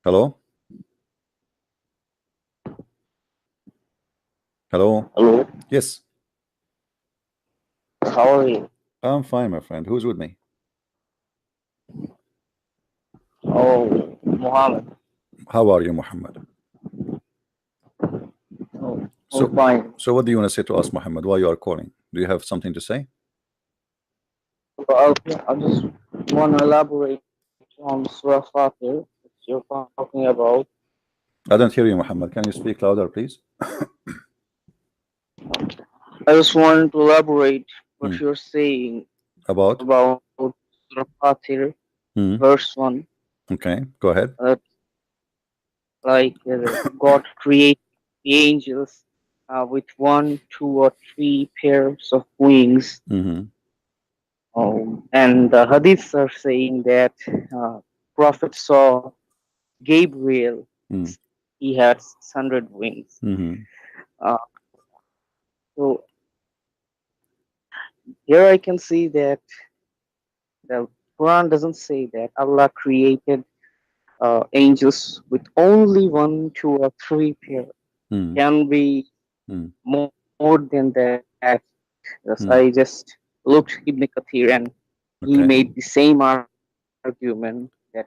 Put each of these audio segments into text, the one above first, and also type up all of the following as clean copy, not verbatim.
Hello? Hello? Hello, Yes, how are you? I'm fine, my friend. Who's with me? Oh, Mohammed. How are you, Muhammad? Oh, I'm So, fine. so what do you want to say to us, Muhammad? Why you are calling? Do you have something to say? I just want to elaborate on Surah Fatir that you're talking about. I don't hear you, Muhammad. Can you speak louder, please? I just want to elaborate Hmm. what you're saying About? about Surah Fatir, Hmm. verse 1. Okay, go ahead. That God created the angels with one, two, or three pairs of wings. Mm-hmm. And the hadiths are saying that Prophet saw Gabriel. Mm. He had 600 wings. Mm-hmm. Uh, so here I can see that the Quran doesn't say that Allah created angels with only one, two, or three pair. Mm. Can be Mm. more than that. Yes, I Mm. just looked Ibn Kathir and he Okay. made the same argument that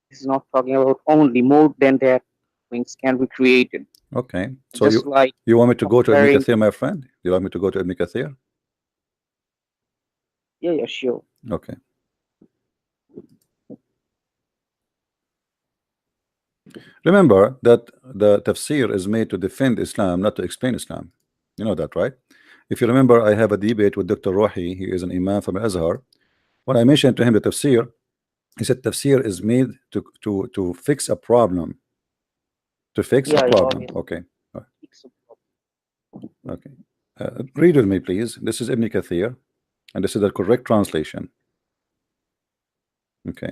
he's not talking about only more than that wings can be created. Okay. So Just like you want me to go to Ibn comparing, Kathir, my friend? You want me to go to Ibn Kathir? yeah, sure. Okay. Remember that the tafsir is made to defend Islam, not to explain Islam. You know that, right? If you remember, I have a debate with Dr. Rohi. He is an imam from Azhar. When I mentioned to him the tafsir, he said tafsir is made to fix a problem. To fix a Yeah, yeah, problem. obviously. Okay. Okay. Read with me, please. This is Ibn Kathir, and this is the correct translation. Okay.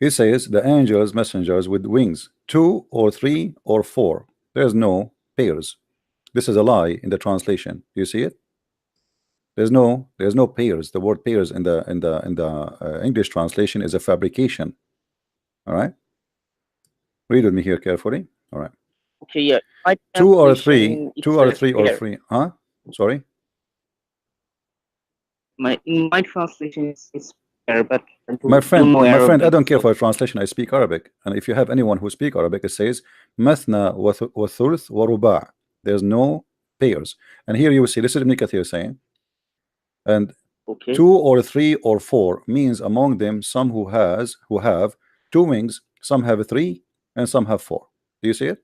He says the angels, messengers with wings, 2 or 3 or 4. There's no pairs. This is a lie in the translation. Do you see it? There's no pairs. The word pairs in the English translation is a fabrication. All right. Read with me here carefully. All right. Okay, yeah. My Two or three, translation it two or says three or pair. three. Huh? Sorry. My translation is pair, but I My don't friend, know my friend, I Arabic, don't care so for translation. I speak Arabic, and if you have anyone who speak Arabic, it says mathna wa thuluth wa ruba'. There's no pairs, and here you will see. This is Ibn Kathir saying, and okay. 2 or 3 or 4 means among them some who have 2 wings, some have 3, and some have 4. Do you see it?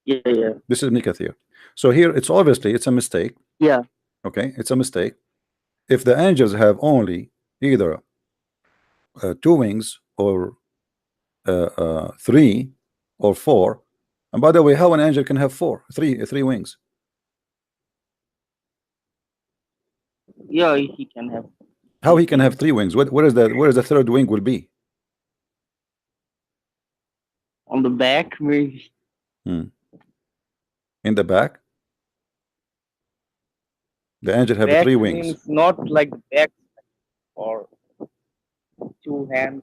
Yeah, yeah, This is Ibn Kathir. So here it's obviously it's a mistake. yeah. Okay, it's a mistake. If the angels have only either 2 wings or 3 or 4, and by the way, how an angel can have three wings? Yeah, he can have How three he can have wings 3 wings? Where is the third wing will be? on the back, maybe. Hmm. In the back, the angel have Back 3 wings. means not like the back or two hands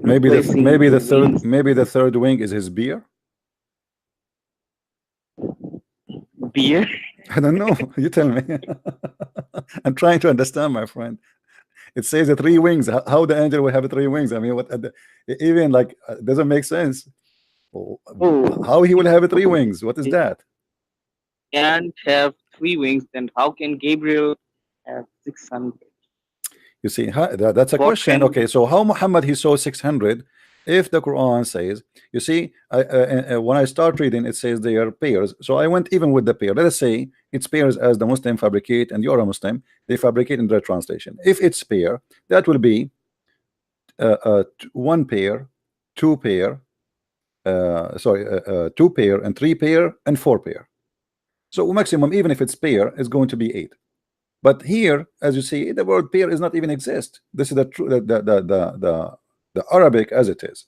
Maybe the replacing maybe the the third wings. maybe the third wing is his beard. Beer. I don't know. You tell me. I'm trying to understand, my friend. It says the 3 wings. How the angel will have 3 wings? I mean, what even like doesn't make sense. Oh, Oh, how he will if have 3 wings? What is he that? can't have three wings, then how can Gabriel have 600? You see, that's a God question. can. Okay, so how Muhammad he saw 600 if the Quran says, you see, when I start reading, it says they are pairs. So I went even with the pair. Let us say it's pairs as the Muslim fabricate, and you're a Muslim, they fabricate in their translation. If it's pair, that will be 1 pair, 2 pair, 2 pair, and 3 pair, and 4 pair. So maximum, even if it's pair, is going to be 8. But here, as you see, the word pair is not even exist. This is the true the Arabic as it is.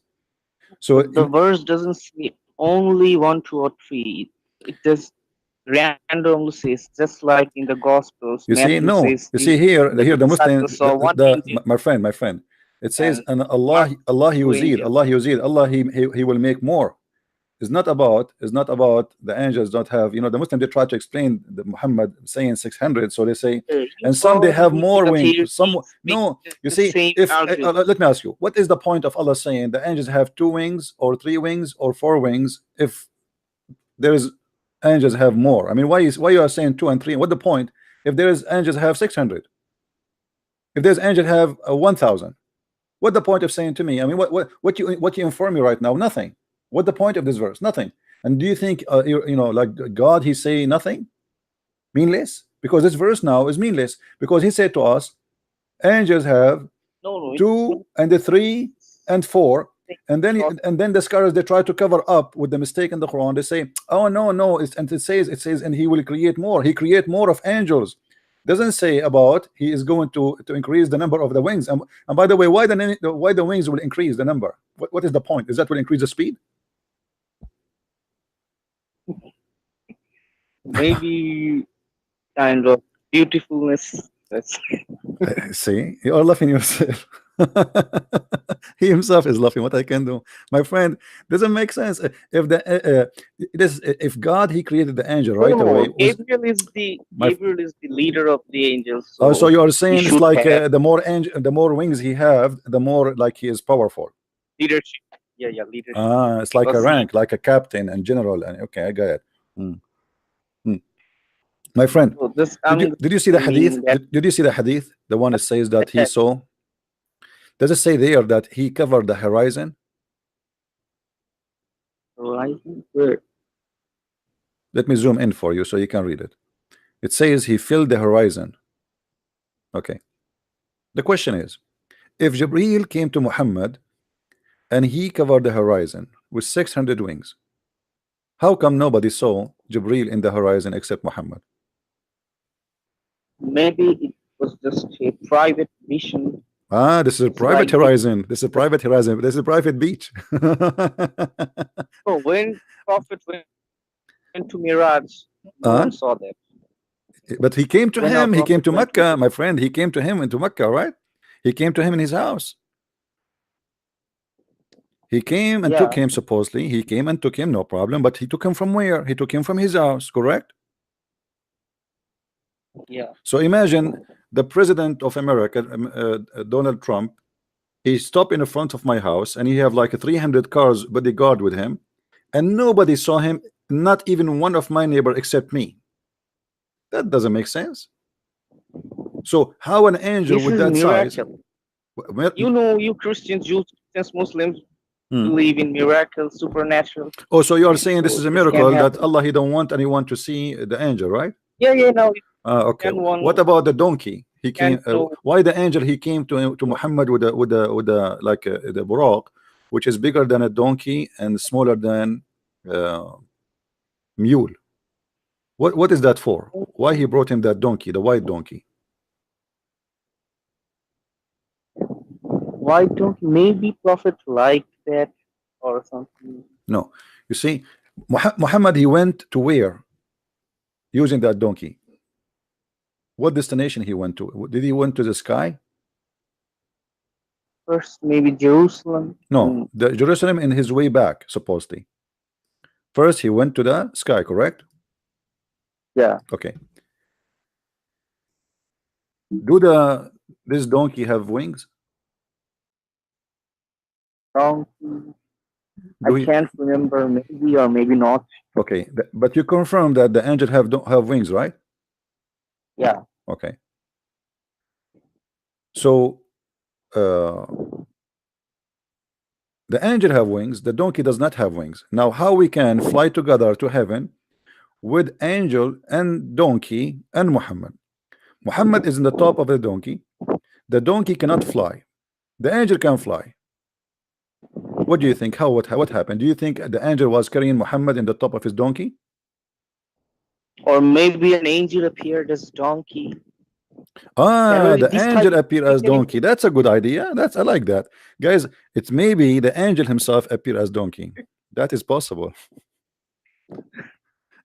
So But the verse doesn't say only one, two, or three. It just randomly says, just like in the Gospels, you see, Matthew no, says you see the here the Muslim, disciples saw one angel. my friend, It says, and and one Allah two yuzid, angels. Allah yuzid, Allah he will make more. It's not about the angels don't have, the Muslim, they try to explain the Muhammad saying 600, so they say, You and some they have already more because wings, here some he's no. making You the see, same if argument. let me ask you, what is the point of Allah saying the angels have 2 wings or 3 wings or 4 wings if there is angels have more? I mean, why you are saying 2 and 3? What the point if there is angels have 600? If there's angel have 1,000? What the point of saying to me? I mean, what you inform me right now? Nothing. What the point of this verse? Nothing. And do you think like God, he say nothing? Meaningless? Because this verse now is meaningless, because he said to us, angels have No, no, it's not 2 and 3 and 4, and then because the scholars, they try to cover up with the mistake in the Quran. They say, oh no, no, and it says and he will create more. He create more of angels. Doesn't say about he is going to increase the number of the wings. And by the way, why the wings will increase the number? What is the point? Is that will increase the speed? maybe kind of beautifulness. That's See, you are laughing yourself. He himself is laughing. What I can do, my friend, doesn't make sense. If God, he created the angel no, right away, no. was my. Gabriel is the leader of the angels, Oh, so so you are he saying it's should like have the more wings he have, the more like he is powerful. leadership. Yeah, yeah, leadership. It's like a Because he rank, like a captain and general. And okay, I got it. Hmm. Hmm. My friend, so this did you I'm did you see the hadith? assuming that Did you see the hadith? The one that says that he attack saw. Does it say there that he covered the horizon? horizon where Let me zoom in for you so you can read it. It says he filled the horizon. Okay. The question is, if Jibreel came to Muhammad and he covered the horizon with 600 wings, how come nobody saw Jibreel in the horizon except Muhammad? maybe it was just a private mission. This is a It's private like the horizon. This is a private horizon. This is a private beach. oh, when Prophet went to Miraj, no uh, one saw that. but he came to When our him. He came Prophet to went to Mecca, my friend. He came to him into Mecca, right? He came to him in his house. He came and took yeah, him, supposedly. He came and took him, no problem. But he took him from where? He took him from his house, correct? yeah, So imagine the president of America, Donald Trump. He stopped in the front of my house and he have like 300 cars bodyguard with him, and nobody saw him, not even one of my neighbor except me. That doesn't make sense. So how an angel this with is that size? miracle. Well, You know, you Christians, Jews, Christians, Muslims hmm. believe in miracles, supernatural. Oh, so you are saying this So is a this can miracle that happen. Allah, he don't want anyone to see the angel, right? Yeah, yeah. Now you Okay. can one What about the donkey? He can came. know. Why the angel? He came to Muhammad with a like the buraq, which is bigger than a donkey and smaller than uh, mule. What is that for? Why he brought him that donkey, the white donkey? Why don't maybe Prophet like that or something? No, you see, Muhammad, he went to where using that donkey? What destination he went to? Did he went to the sky? First, maybe Jerusalem. No, the Jerusalem in his way back, supposedly. First, he went to the sky, correct? Yeah, Okay. Do this donkey have wings? donkey. I Do he? can't remember. Maybe or maybe not. Okay, but you confirm that the angel don't have wings, right? Yeah, Okay. So the angel have wings, the donkey does not have wings. Now, how we can fly together to heaven with angel and donkey and Muhammad? Muhammad is in the top of the donkey. The donkey cannot fly. The angel can fly. What do you think? What happened? Do you think the angel was carrying Muhammad in the top of his donkey? or maybe an angel appeared as donkey. Generally, The this type angel of appear thing as can donkey. That's a good idea. I like that, guys. It's maybe the angel himself appear as donkey. That is possible.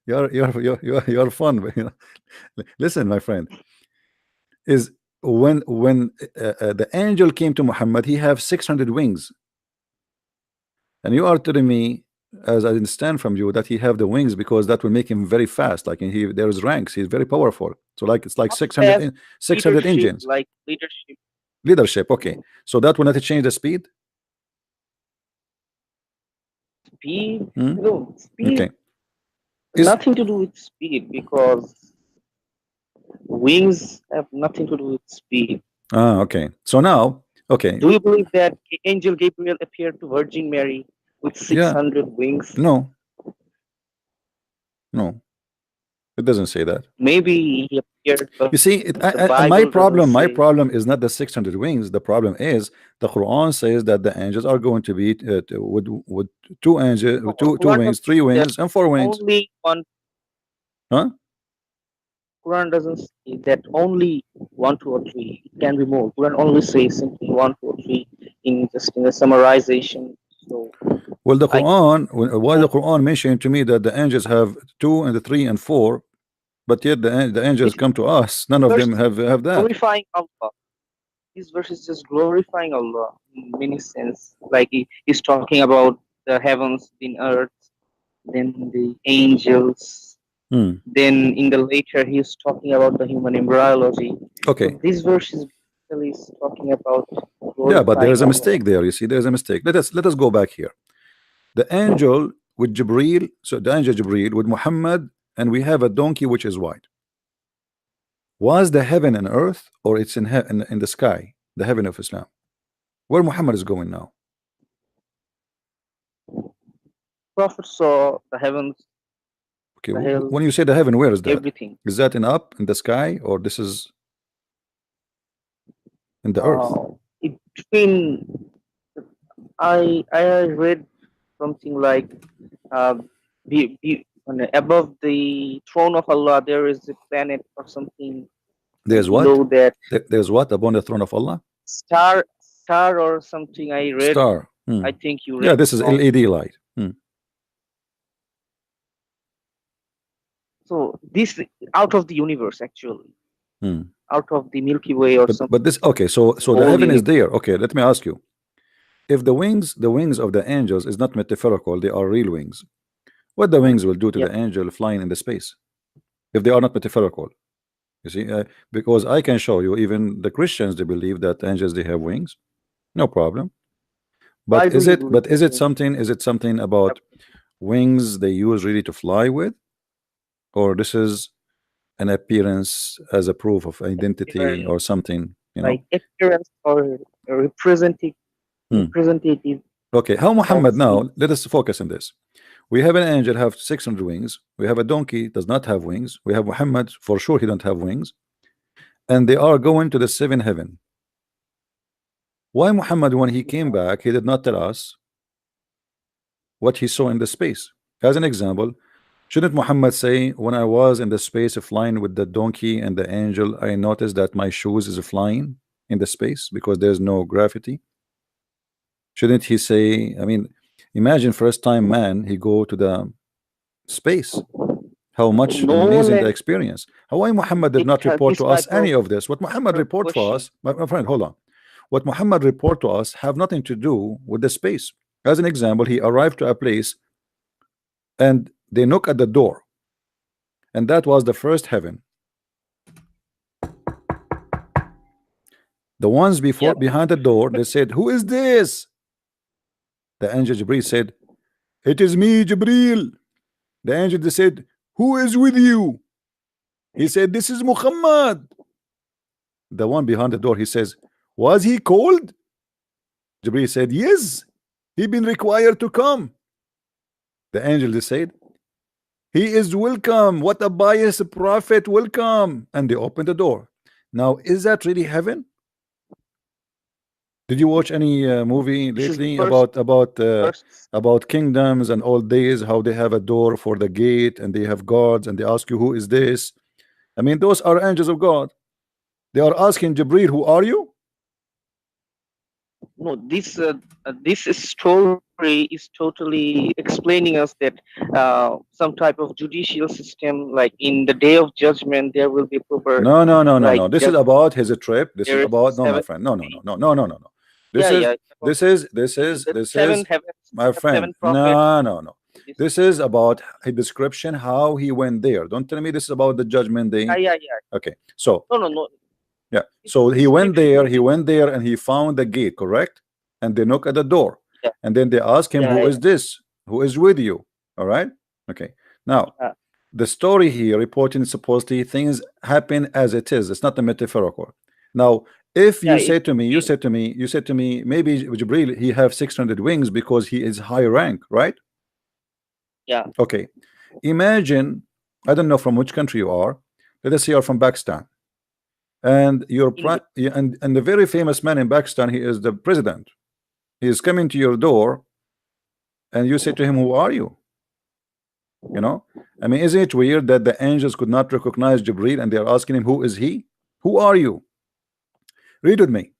You're fun. Listen, my friend, is when the angel came to Muhammad, he have 600 wings, and you are telling me, as I understand from you, that he have the wings because that will make him very fast. Like he there is ranks, he's very powerful. So like it's like Not 600 fast, 600 leadership, engines. like leadership. Leadership, okay. So that will not change the speed. Speed, Hmm? no, speed, Okay. Is nothing to do with speed because wings have nothing to do with speed. okay. So now, okay, Do you believe that Angel Gabriel appeared to Virgin Mary with yeah, 600 wings? no, no, it doesn't say that. Maybe he appeared, but You see, the my Bible doesn't problem, my say. problem is not the 600 wings. The problem is the Quran says that the angels are going to be with two angels, No, two Quran wings, doesn't three say that wings, and four wings. only one. Huh? Quran doesn't say that only one, two, or three. It can be more. Quran only says simply one, two, or three in just in a summarization. So Well, the I Quran, why the don't. Quran mentioned to me that the angels have two and the three and four, but yet the angels This come to us. None of verse them is have that. glorifying Allah. This verse is just glorifying Allah in many sense. Like he's talking about the heavens, the earth, then the angels. Hmm. Then in the later he's talking about the human embryology. Okay. So this verse is basically talking about Yeah, but there glorifying is a Allah. mistake there. You see, there is a mistake. Let us go back here. The angel with Jibril, so the angel Jibril with Muhammad, and we have a donkey which is white. Was the heaven and earth, or it's in the sky, the heaven of Islam? Where Muhammad is going now? Prophet saw the heavens, Okay, the hell, when you say the heaven, where is that? everything. Is that in up in the sky, or this is in the earth? It been I read something like uh, above the throne of Allah there is a planet or something, and There's what? below that There's what upon the throne of Allah? star or something. I read. Star. I think you Yeah, read this is wrong. LED light. So this out of the universe actually, Hmm. out of the Milky Way or But something, this okay. So the whole heaven is universe. there. Okay, let me ask you. If the wings of the angels is not metaphorical, they are real wings. What the wings will do to Yep. the angel flying in the space if they are not metaphorical? You see, because I can show you, even the Christians they believe that angels they have wings, no problem. Why But do is you it believe but that is it something? Is it something about wings they use really to fly with, or this is an appearance as a proof of identity appearance, or something? You like know. appearance or a Hmm. representative Okay. How of Muhammad the now? Let us focus on this. We have an angel have 600 wings. We have a donkey does not have wings. We have Muhammad for sure he don't have wings, and they are going to the seven heaven. Why Muhammad, when he came back, he did not tell us what he saw in the space? As an example, shouldn't Muhammad say, when I was in the space flying with the donkey and the angel, I noticed that my shoes is flying in the space because there's no gravity? Shouldn't he say, I mean, imagine first time man, he go to the space. How much no one amazing the experience. Why Muhammad did not report this to us type any of of this? What Muhammad report for question. us, my friend, hold on. What Muhammad report to us have nothing to do with the space. As an example, he arrived to a place and they knock at the door, and that was the first heaven. The ones before Yep. behind the door, they said, "Who is this?" The angel Jibril said, "It is me, Jibril." The angel they said, "Who is with you?" He said, "This is Muhammad." The one behind the door, he says, "Was he cold?" Jibril said, "Yes, he been required to come." The angel they said, "He is welcome. What a biased prophet, welcome." And they opened the door. Now, is that really heaven? Did you watch any movie This is the lately first verse. about kingdoms and old days? How they have a door for the gate and they have guards and they ask you, "Who is this?" I mean, those are angels of God. They are asking Jibril, "Who are you?" No, this story story is totally explaining us that some type of judicial system, like in the day of judgment, there will be proper No, no, no, no, like no. This is judgment. about his trip. This is There is about, no, my seven. friend. No, no, no, no, no, no, no, no. This Yeah, is yeah. this is this This is is the this seven is heavens, my have friend. seven prophets. No, no, no. This, This is about a description how he went there. Don't tell me this is about the judgment yeah, day. yeah, yeah. Okay, so No, no, no. yeah, It's so he went description. there. He went there and he found the gate, correct? And they knock at the door, Yeah, and then they ask him, yeah, "Who yeah, is this? Who is with you?" All right. Okay. Now yeah. the story here reporting supposedly things happen as it is. It's not a metaphorical. Now, if Yeah, you it's say to me, you said to me, maybe Jibril he have 600 wings because he is high rank, right? yeah. Okay. Imagine, I don't know from which country you are. Let us say you're from Pakistan, and India. and the very famous man in Pakistan, he is the president. He is coming to your door, and you say to him, "Who are you?" You know, I mean, isn't it weird that the angels could not recognize Jibril and they are asking him, "Who is he? Who are you?" Read with me.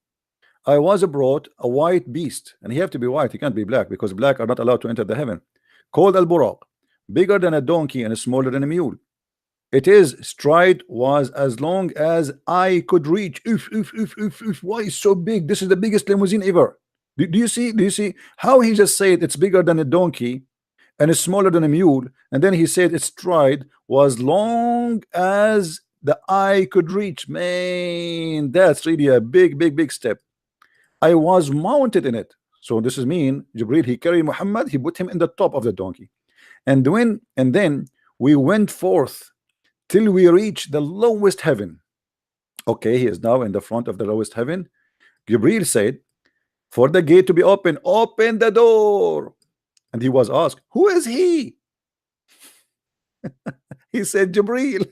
I was brought a white beast, and he have to be white, he can't be black because black are not allowed to enter the heaven, called Al Buraq, bigger than a donkey and smaller than a mule. It is stride was as long as I could reach. Oof. Why is so big? This is the biggest limousine ever. Do you see? Do you see how he just said it's bigger than a donkey and it's smaller than a mule, and then he said its stride was long as the eye could reach. Man, that's really a big step. I was mounted in it. So this is mean Jibril, he carried Muhammad, he put him in the top of the donkey, and then we went forth till we reached the lowest heaven. Okay, he is now in the front of the lowest heaven. Jibril said, for the gate to be open, open the door. And he was asked, who is he? He said, Jibril.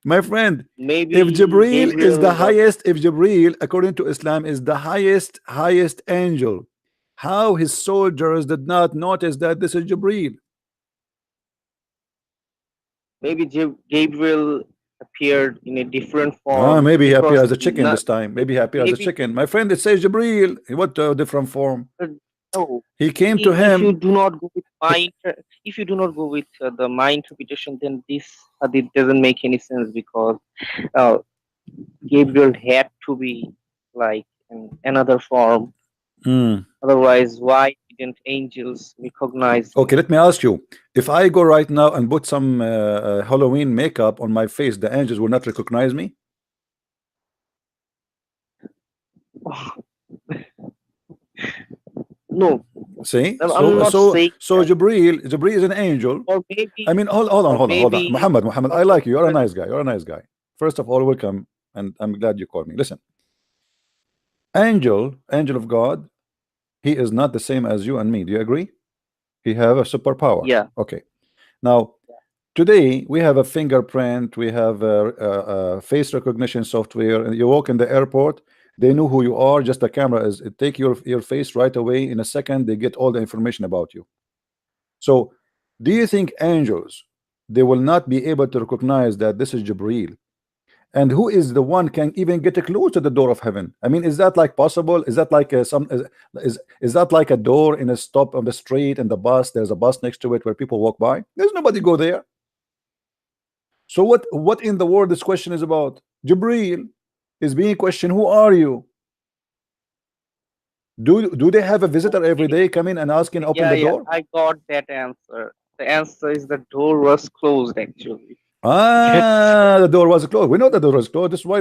My friend, if Maybe Jibril is the Gabriel was. highest, if Jibril, according to Islam, is the highest angel, how his soldiers did not notice that this is Jibril? Maybe Gabriel appeared in a different Ah, form maybe he appeared because as a chicken not this time. Maybe he appeared as a maybe chicken. My friend, it says Jibril. What different form? uh, no. He came to If you him. do not go with if you do not go with my interpretation, then this hadith doesn't make any sense because uh, Gabriel had to be like in another form. Hmm. Otherwise, why didn't angels recognize Okay, him? let me ask you. If I go right now and put some Halloween makeup on my face, the angels will not recognize me? No, See? I'm not saying So that. Jibril is an angel. Or I maybe, mean, hold on, or hold on. maybe, Muhammad, I also like you. You're a different. nice guy. You're a nice guy. First of all, welcome, and I'm glad you called me. Listen, angel of God, he is not the same as you and me. Do you agree? He have a superpower. Yeah, Okay. Now, today we have a fingerprint, we have a face recognition software, and you walk in the airport, they know who you are. Just the camera is it take your face right away in a second. They get all the information about you. So, do you think angels they will not be able to recognize that this is Jibril? And who is the one can even get close to the door of heaven? I mean, is that like possible? Is that like is that like a door in a stop on the street and the bus? There's a bus next to it where people walk by. There's nobody go there. So what in the world this question is about? Jibril is being questioned. Who are you? Do they have a visitor every okay. day come in and asking open Yeah, the yeah. door? I got that answer. The answer is the door was closed actually. That's Ah, the door was closed. We know the door was closed. That's why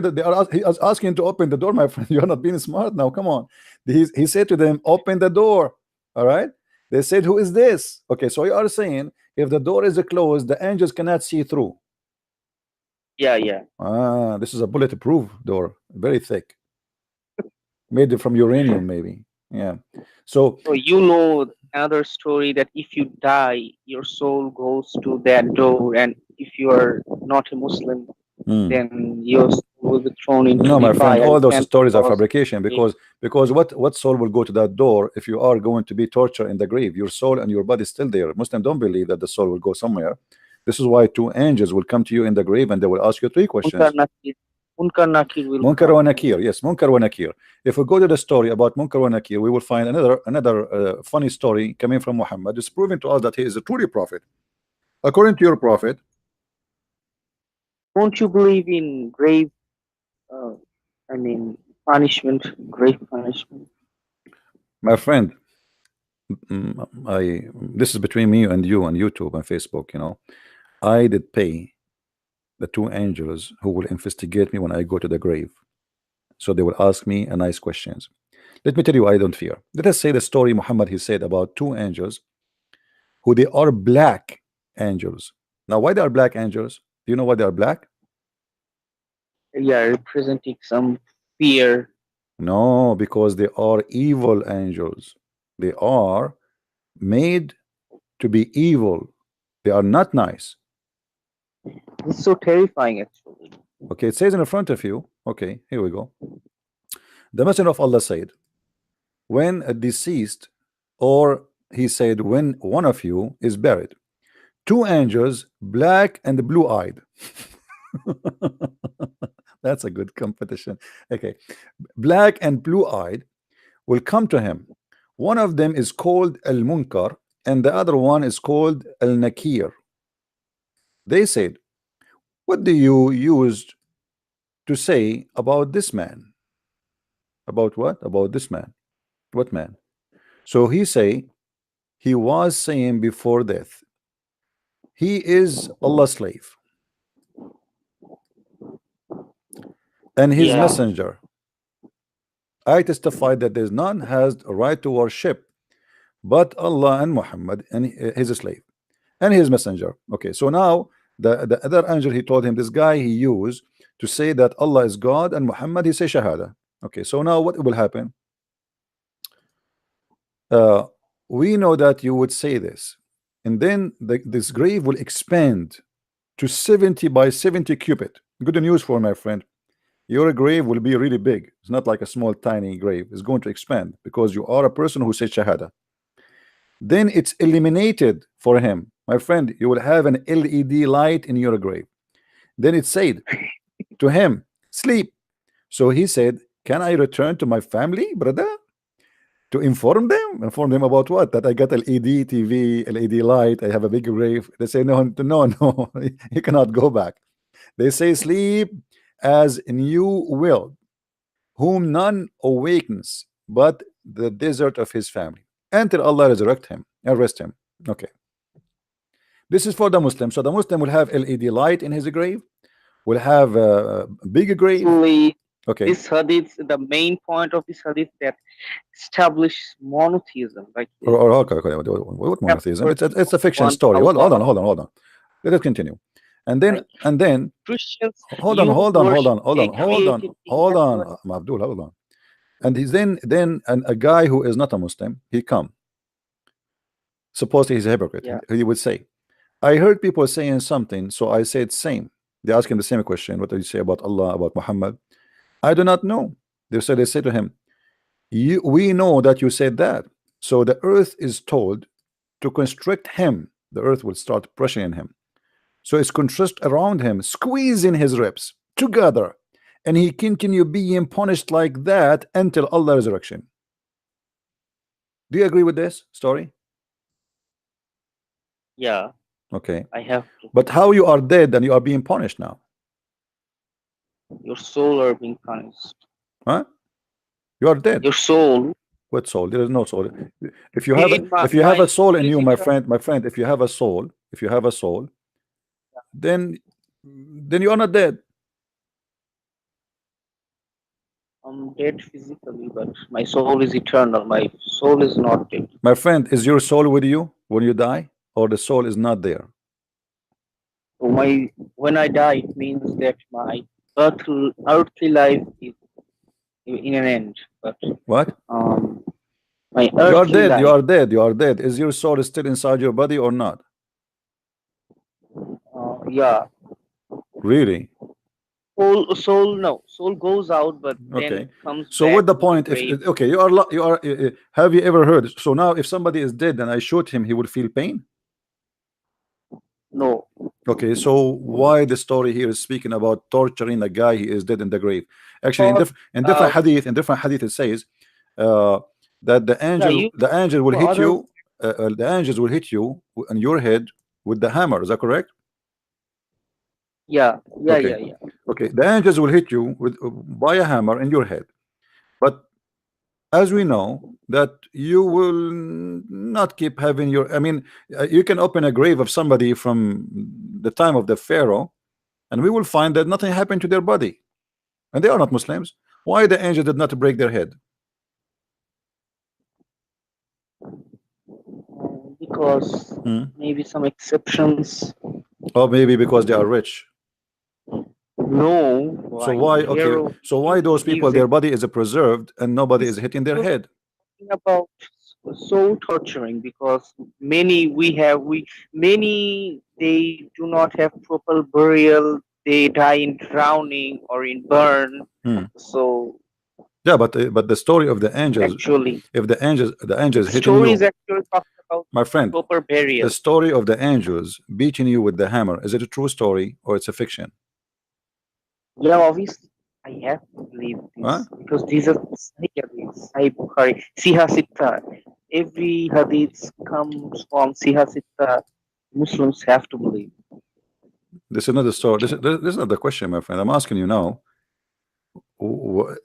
he is asking to open the door, my friend. You're not being smart now. Come on. He said to them, open the door. All right. They said, who is this? Okay, so you are saying if the door is closed, the angels cannot see through. yeah, yeah. Ah, this is a bulletproof door, very thick, made from uranium, maybe. Yeah. So, So you know another story that if you die, your soul goes to that door, and if you are not a Muslim, hmm. then your soul will be thrown into No, the my friend, fire. all You those can't stories are cross. fabrication because what soul will go to that door if you are going to be tortured in the grave? Your soul and your body is still there. Muslims don't believe that the soul will go somewhere. This is why two angels will come to you in the grave and they will ask you three questions. Alternative. Munkar Nakir will Munkar come. wa Nakir, yes, Munkar wa Nakir. If we go to the story about Munkar wa Nakir, we will find another funny story coming from Muhammad. It's proving to us that he is a truly prophet. According to your prophet, Don't you believe in grave, uh, I mean, punishment, grave punishment? my friend, I this is between me and you on YouTube and Facebook. I did pay the two angels who will investigate me when I go to the grave. So they will ask me a nice questions. Let me tell you, I don't fear. Let us say the story Muhammad he said about two angels who they are black angels. Now, why they are black angels? Do you know why they are black? Yeah, representing some fear. No, because they are evil angels. They are made to be evil. They are not nice. It's so terrifying, actually. Okay, it says in front of you. Okay, here we go. The Messenger of Allah said, when a deceased, or he said, when one of you is buried, two angels, black and blue-eyed. That's a good competition. Okay, black and blue-eyed will come to him. One of them is called Al-Munkar, and the other one is called Al-Nakir. They said, what do you use to say about this man? About what? About this man. What man? So he say, he was saying before death, he is Allah's slave and his Yeah. messenger. I testify that there's none has a right to worship but Allah and Muhammad and his slave and his messenger. Okay, so now the other angel, he told him, this guy he used to say that Allah is God and Muhammad, he say Shahada. Okay, so now what will happen? Uh, we know that you would say this, and then this grave will expand to 70 by 70 cubit. Good news for my friend. Your grave will be really big. It's not like a small tiny grave. It's going to expand because you are a person who said Shahada. Then it's eliminated for him. My friend, you will have an LED light in your grave. Then it said to him, sleep. So he said, can I return to my family, brother? To inform them? Inform them about what? That I got LED TV, LED light, I have a big grave. They say, no, no, no, you cannot go back. They say, sleep as you will, whom none awakens but the desert of his family, until Allah resurrect him and rest him. Okay. This is for the Muslim. So the Muslim will have LED light in his grave, will have a big grave. Actually, Okay. this hadith, the main point of this hadith that establish monotheism, like Okay. What monotheism? It's a fiction one story. Allah, Hold on. Let us continue. And like then Christians, hold on, you worship a created being. That's what. Abdul, hold on. And he's then a guy who is not a Muslim, he come. Suppose he's a hypocrite. Yeah. He would say, I heard people saying something, so I said same. They ask him the same question. What do you say about Allah, about Muhammad? I do not know. They say to him, we know that you said that. So the earth is told to constrict him. The earth will start pressuring him. So it's constrict around him, squeezing his ribs together. And he continue being punished like that until Allah resurrection. Do you agree with this story? Yeah. Okay. I have to. But how you are dead and you are being punished now? Your soul are being punished. Huh? You are dead. Your soul. What soul? There is no soul. If you have a soul in you, my friend, if you have a soul, then you are not dead. I'm dead physically, but my soul is eternal. My soul is not dead. My friend, is your soul with you when you die, or the soul is not there? So when I die, it means that my earthly life is in an end. But what? My you are earthly dead. life. You are dead. Is your soul still inside your body or not? Yeah. Really? Soul goes out, but okay. then comes so back what the to point? the If okay, you are. Have you ever heard? So now, if somebody is dead and I shoot him, he would feel pain. No, Okay, so why the story here is speaking about torturing a guy he is dead in the grave? Actually, because in uh, different hadith, it says uh, that yeah, you the angel will hit other you, the angels will hit you on your head with the hammer. Is that correct? yeah, yeah, Okay, yeah, yeah. okay. The angels will hit you with by a hammer in your head, but as we know that you will not keep having your. I mean, you can open a grave of somebody from the time of the Pharaoh, and we will find that nothing happened to their body, and they are not Muslims. Why the angel did not break their head? Because Hmm? maybe some exceptions. Or maybe because they are rich. No, So like why? Okay, Pharaoh so why gives those people gives it. their body is preserved and nobody This is hitting their was head? talking about soul torturing because many they do not have proper burial. They die in drowning or in burn. Hmm. So Yeah, but the story of the angels, actually, if the angels this hitting story is you, actually talking about my friend, proper the burial. story of the angels beating you with the hammer, is it a true story or it's a fiction? Yeah, obviously, I have to believe Huh? this because these are Sahih hadiths, Sahih Bukhari, Siha Sitta. Every hadith comes from Siha Sitta. Muslims have to believe. This is not the story. This is not the question, my friend. I'm asking you now.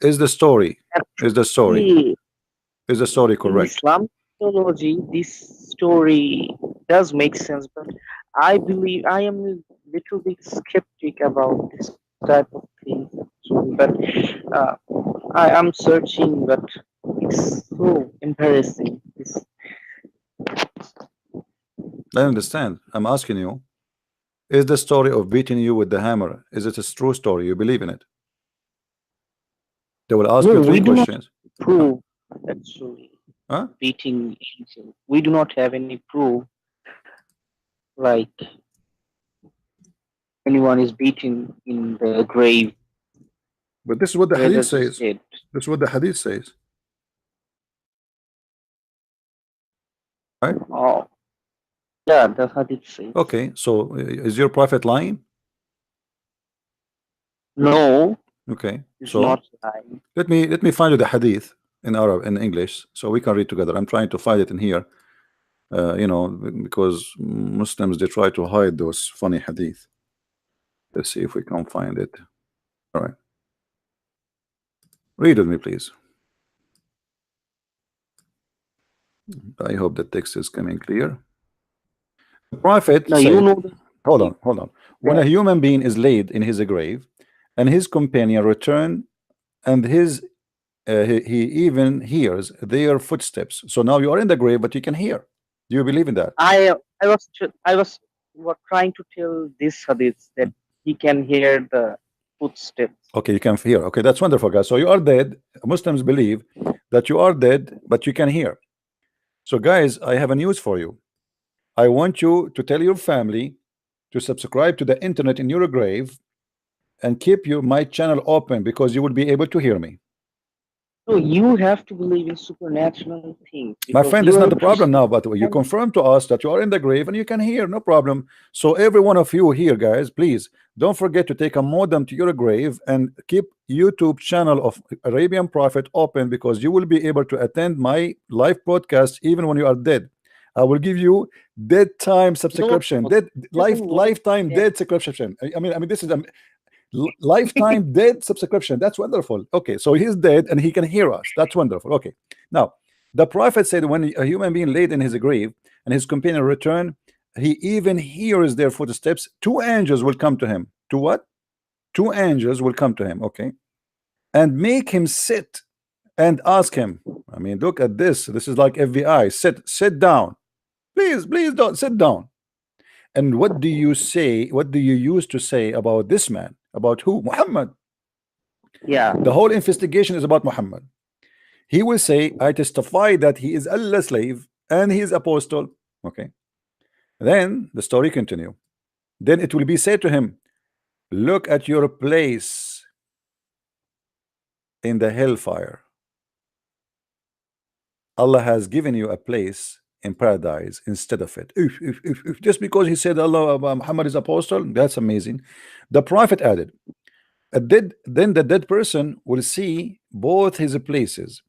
Is the story? Is the story? Actually, Is the story in correct? Islamic theology, this story does make sense, but I believe I am a little bit skeptic about this type of thing. Actually, but uh, I am searching, but it's so embarrassing. It's I understand. I'm asking you. Is the story of beating you with the hammer? Is it a true story? You believe in it? They will ask no, you three we do not questions. Huh? prove actually Huh? beating angel. We do not have any proof like anyone is beaten in the grave But this is what the where hadith they're just says. dead. This is what the hadith says. Right? Oh, yeah, the hadith says. Okay. So is your prophet lying? No, Okay. it's not So lying. let me find you the hadith in Arab in English so we can read together. I'm trying to find it in here. Because Muslims they try to hide those funny hadith. Let's see if we can find it. All right. Read with me, please. I hope the text is coming clear. The prophet Now you said, know the hold hadith on, hold on. When a that human being is laid in his grave and his companion return and he even hears their footsteps. So now you are in the grave, but you can hear. Do you believe in that? I was trying to tell this hadith that he can hear the footsteps. Okay, you can hear. Okay, that's wonderful, guys. So you are dead. Muslims believe that you are dead, but you can hear. So, guys, I have a news for you. I want you to tell your family to subscribe to the internet in your grave and keep your my channel open because you will be able to hear me. So you have to believe in supernatural things My because friend, you it's are not a the problem Christian. now, but you And confirm to us that you are in the grave and you can hear, no problem. So every one of you here, guys, please don't forget to take a modem to your grave and keep YouTube channel of Arabian Prophet open because you will be able to attend my live broadcast even when you are dead. I will give you dead time no, subscription, no, dead it doesn't work lifetime like dead subscription. I mean, this is a lifetime dead subscription. That's wonderful. Okay, so he's dead and he can hear us. That's wonderful. Okay, now the prophet said when a human being laid in his grave and his companion return, he even hears their footsteps. Two angels will come to him. To what? Two angels will come to him. Okay, and make him sit and ask him. I mean, look at this. This is like FBI. Sit down. Please don't sit down. And what do you say? What do you use to say about this man? About who? Muhammad. yeah. The whole investigation is about Muhammad. He will say, I testify that he is Allah's slave and he is apostle. Okay. Then the story continue. Then it will be said to him, look at your place in the hellfire. Allah has given you a place in paradise instead of it. Just because he said Allah Muhammad is apostle, that's amazing. The prophet added, then the dead person will see both his places.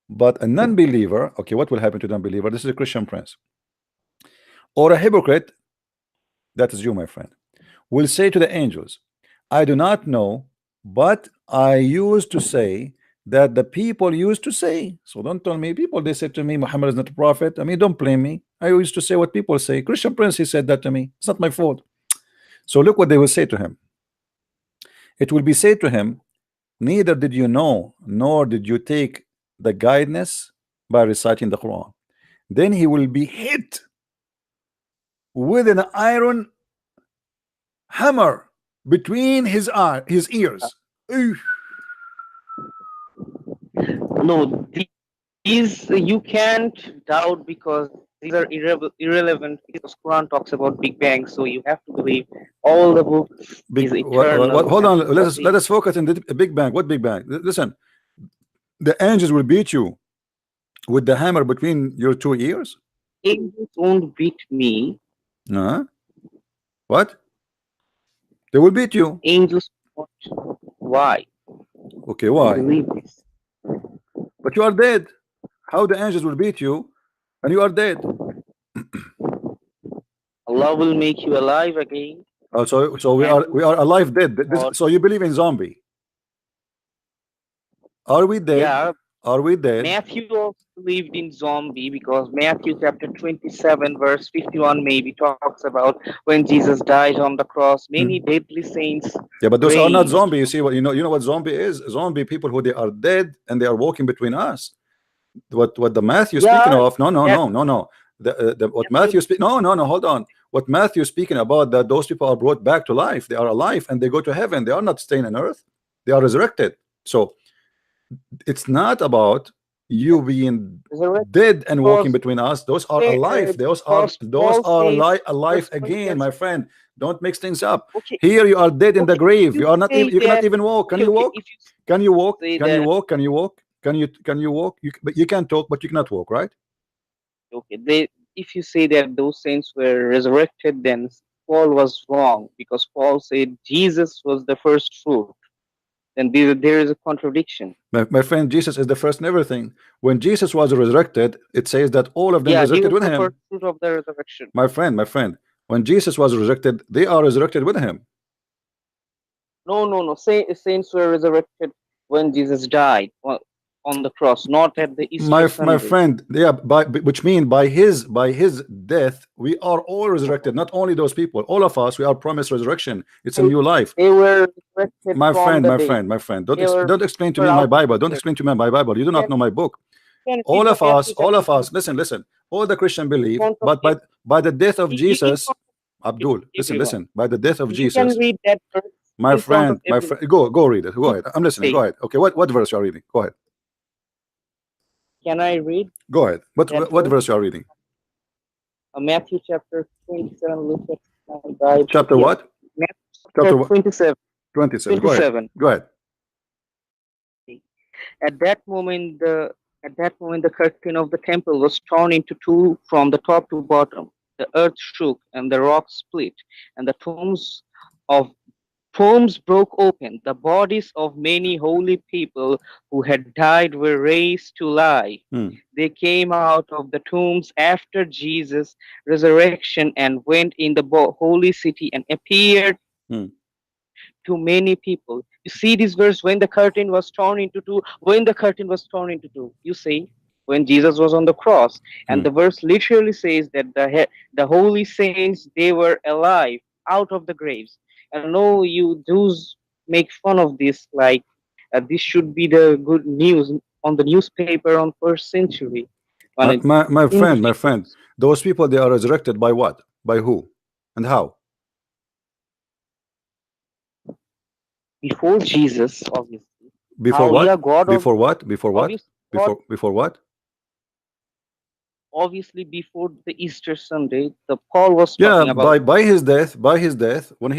But a non-believer, okay, what will happen to non-believer? This is a Christian prince. Or a hypocrite, that is you, my friend, will say to the angels, I do not know, but I used to say that the people used to say. So don't tell me people, they said to me Muhammad is not a prophet. I mean, don't blame me. I used to say what people say. Christian prince, he said that to me. It's not my fault. So look what they will say to him. It will be said to him, neither did you know nor did you take the guidance by reciting the Quran. Then he will be hit with an iron hammer between his ears. Oof. No, these you can't doubt because these are irrelevant because Quran talks about Big Bang, so you have to believe all the books is eternal. Hold on, and let us focus on the Big Bang. What Big Bang? Listen, the angels will beat you with the hammer between your two ears. Angels won't beat me. What? They will beat you. Angels won't. Why? Okay, why? Believe this. But you are dead. How the angels will beat you and you are dead? Allah will make you alive again. So we are alive dead. So you believe in zombie? Are we dead? Yeah. Are we dead? Matthew also believed in zombie because Matthew chapter 27 verse 51 maybe talks about when Jesus died on the cross. Many deadly saints. Yeah, but those are not zombie. You see what you know what zombie is? Zombie people who they are dead and they are walking between us. What the Matthew speaking of? No. What Matthew speak? No. Hold on. What Matthew speaking about, that those people are brought back to life. They are alive and they go to heaven. They are not staying on earth. They are resurrected. So it's not about you being dead and walking between us. Those are alive. Those are alive again, my friend. Don't mix things up. Okay. Here you are dead in the grave. You are not. You cannot even walk. Can you walk? Can you walk? Can you walk? Can you walk? Can you walk? But you can talk, but you cannot walk, right? Okay. If you say that those saints were resurrected, then Paul was wrong because Paul said Jesus was the first fruit. Then there is a contradiction. My friend, Jesus is the first in everything. When Jesus was resurrected, it says that all of them resurrected with him. First fruit of the resurrection. My friend, when Jesus was resurrected, they are resurrected with him. No. Saints were resurrected when Jesus died on the cross, not at the Easter Sunday. My friend, yeah, which means by his death, we are all resurrected. Not only those people, all of us, we are promised resurrection. It's a new life. They were resurrected. My friend. Don't explain to me my Bible. Don't explain to me my Bible. You do not know my book. All of us. Listen. All the Christian believe, but by the death of Jesus, Abdul, listen. By the death of Jesus. You can read that verse. My friend, go read it. Go ahead. I'm listening. Go ahead. Okay, what verse you are reading? Go ahead. Can I read? Go ahead. What verse you are reading? Matthew chapter 27. Look at my Bible. Chapter what? Chapter 27. 27. Go ahead. At that moment, the curtain of the temple was torn into two from the top to bottom. The earth shook and the rocks split, and the tombs broke open. The bodies of many holy people who had died were raised to life. They came out of the tombs after Jesus' resurrection and went in the holy city and appeared to many people. You see this verse, when the curtain was torn into two. You see, when Jesus was on the cross, and the verse literally says that the holy saints, they were alive out of the graves. And no, you do make fun of this, like this should be the good news on the newspaper on first century. My friend, those people, they are resurrected by what? By who? And how? Before Jesus, obviously. Before what? Before what? Before what? Before what? Obviously, before the Easter Sunday, the Paul was talking about. By his death, when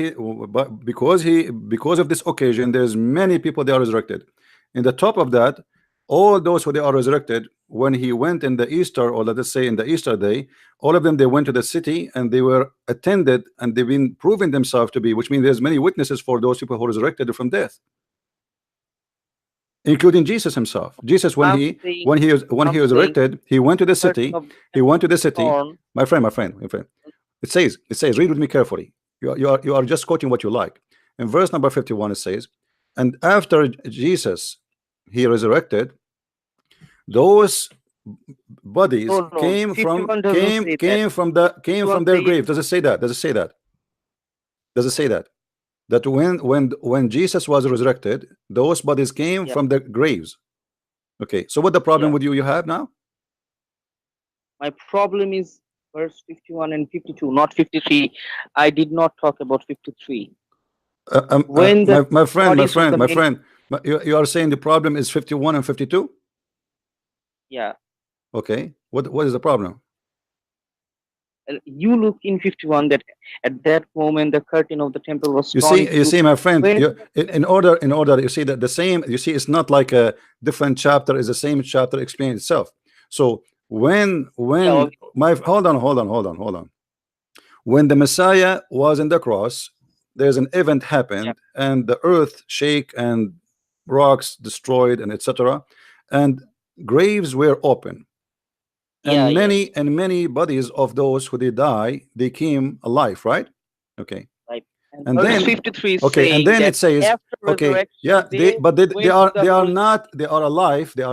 because of this occasion, there's many people they are resurrected. In the top of that, all those who they are resurrected, when he went in the Easter, or let us say in the Easter day, all of them, they went to the city and they were attended, and they've been proven themselves to be, which means there's many witnesses for those people who resurrected from death, including Jesus himself. Jesus, when I'm he saying, when I'm he saying resurrected, he went to the curtain city. of the He went to the temple was city. torn. My friend. It says, read with me carefully. You are just quoting what you like. In verse number 51, it says, and after Jesus he resurrected, those bodies No, no, 51 doesn't say that. came 51 from their says, grave. Does it say that? Does it say that? Does it say that? That when Jesus was resurrected, those bodies came yeah, from the graves. Okay, so what the problem yeah. with you have now? My problem is verse 51 and 52, not 53. I did not talk about 53. When the My friend, bodies of the men, you are saying the problem is 51 and 52. yeah, Okay, what is the problem? you look in 51 that at that moment the curtain of the temple was You torn see, in two. my friend, When in order, you see that the same, you see, it's not like a different chapter, is the same chapter explaining itself. So yeah, when my hold on, when the Messiah was in the cross, there's an event yeah, happened, and the earth shake, and rocks destroyed, and etc., and graves were open, yeah, yes, and many bodies of those who they die, they came alive, right? Okay. right. And And verse then 53 is okay, and saying then that it says, after okay, yeah, resurrection they they went to are the holy. not, they are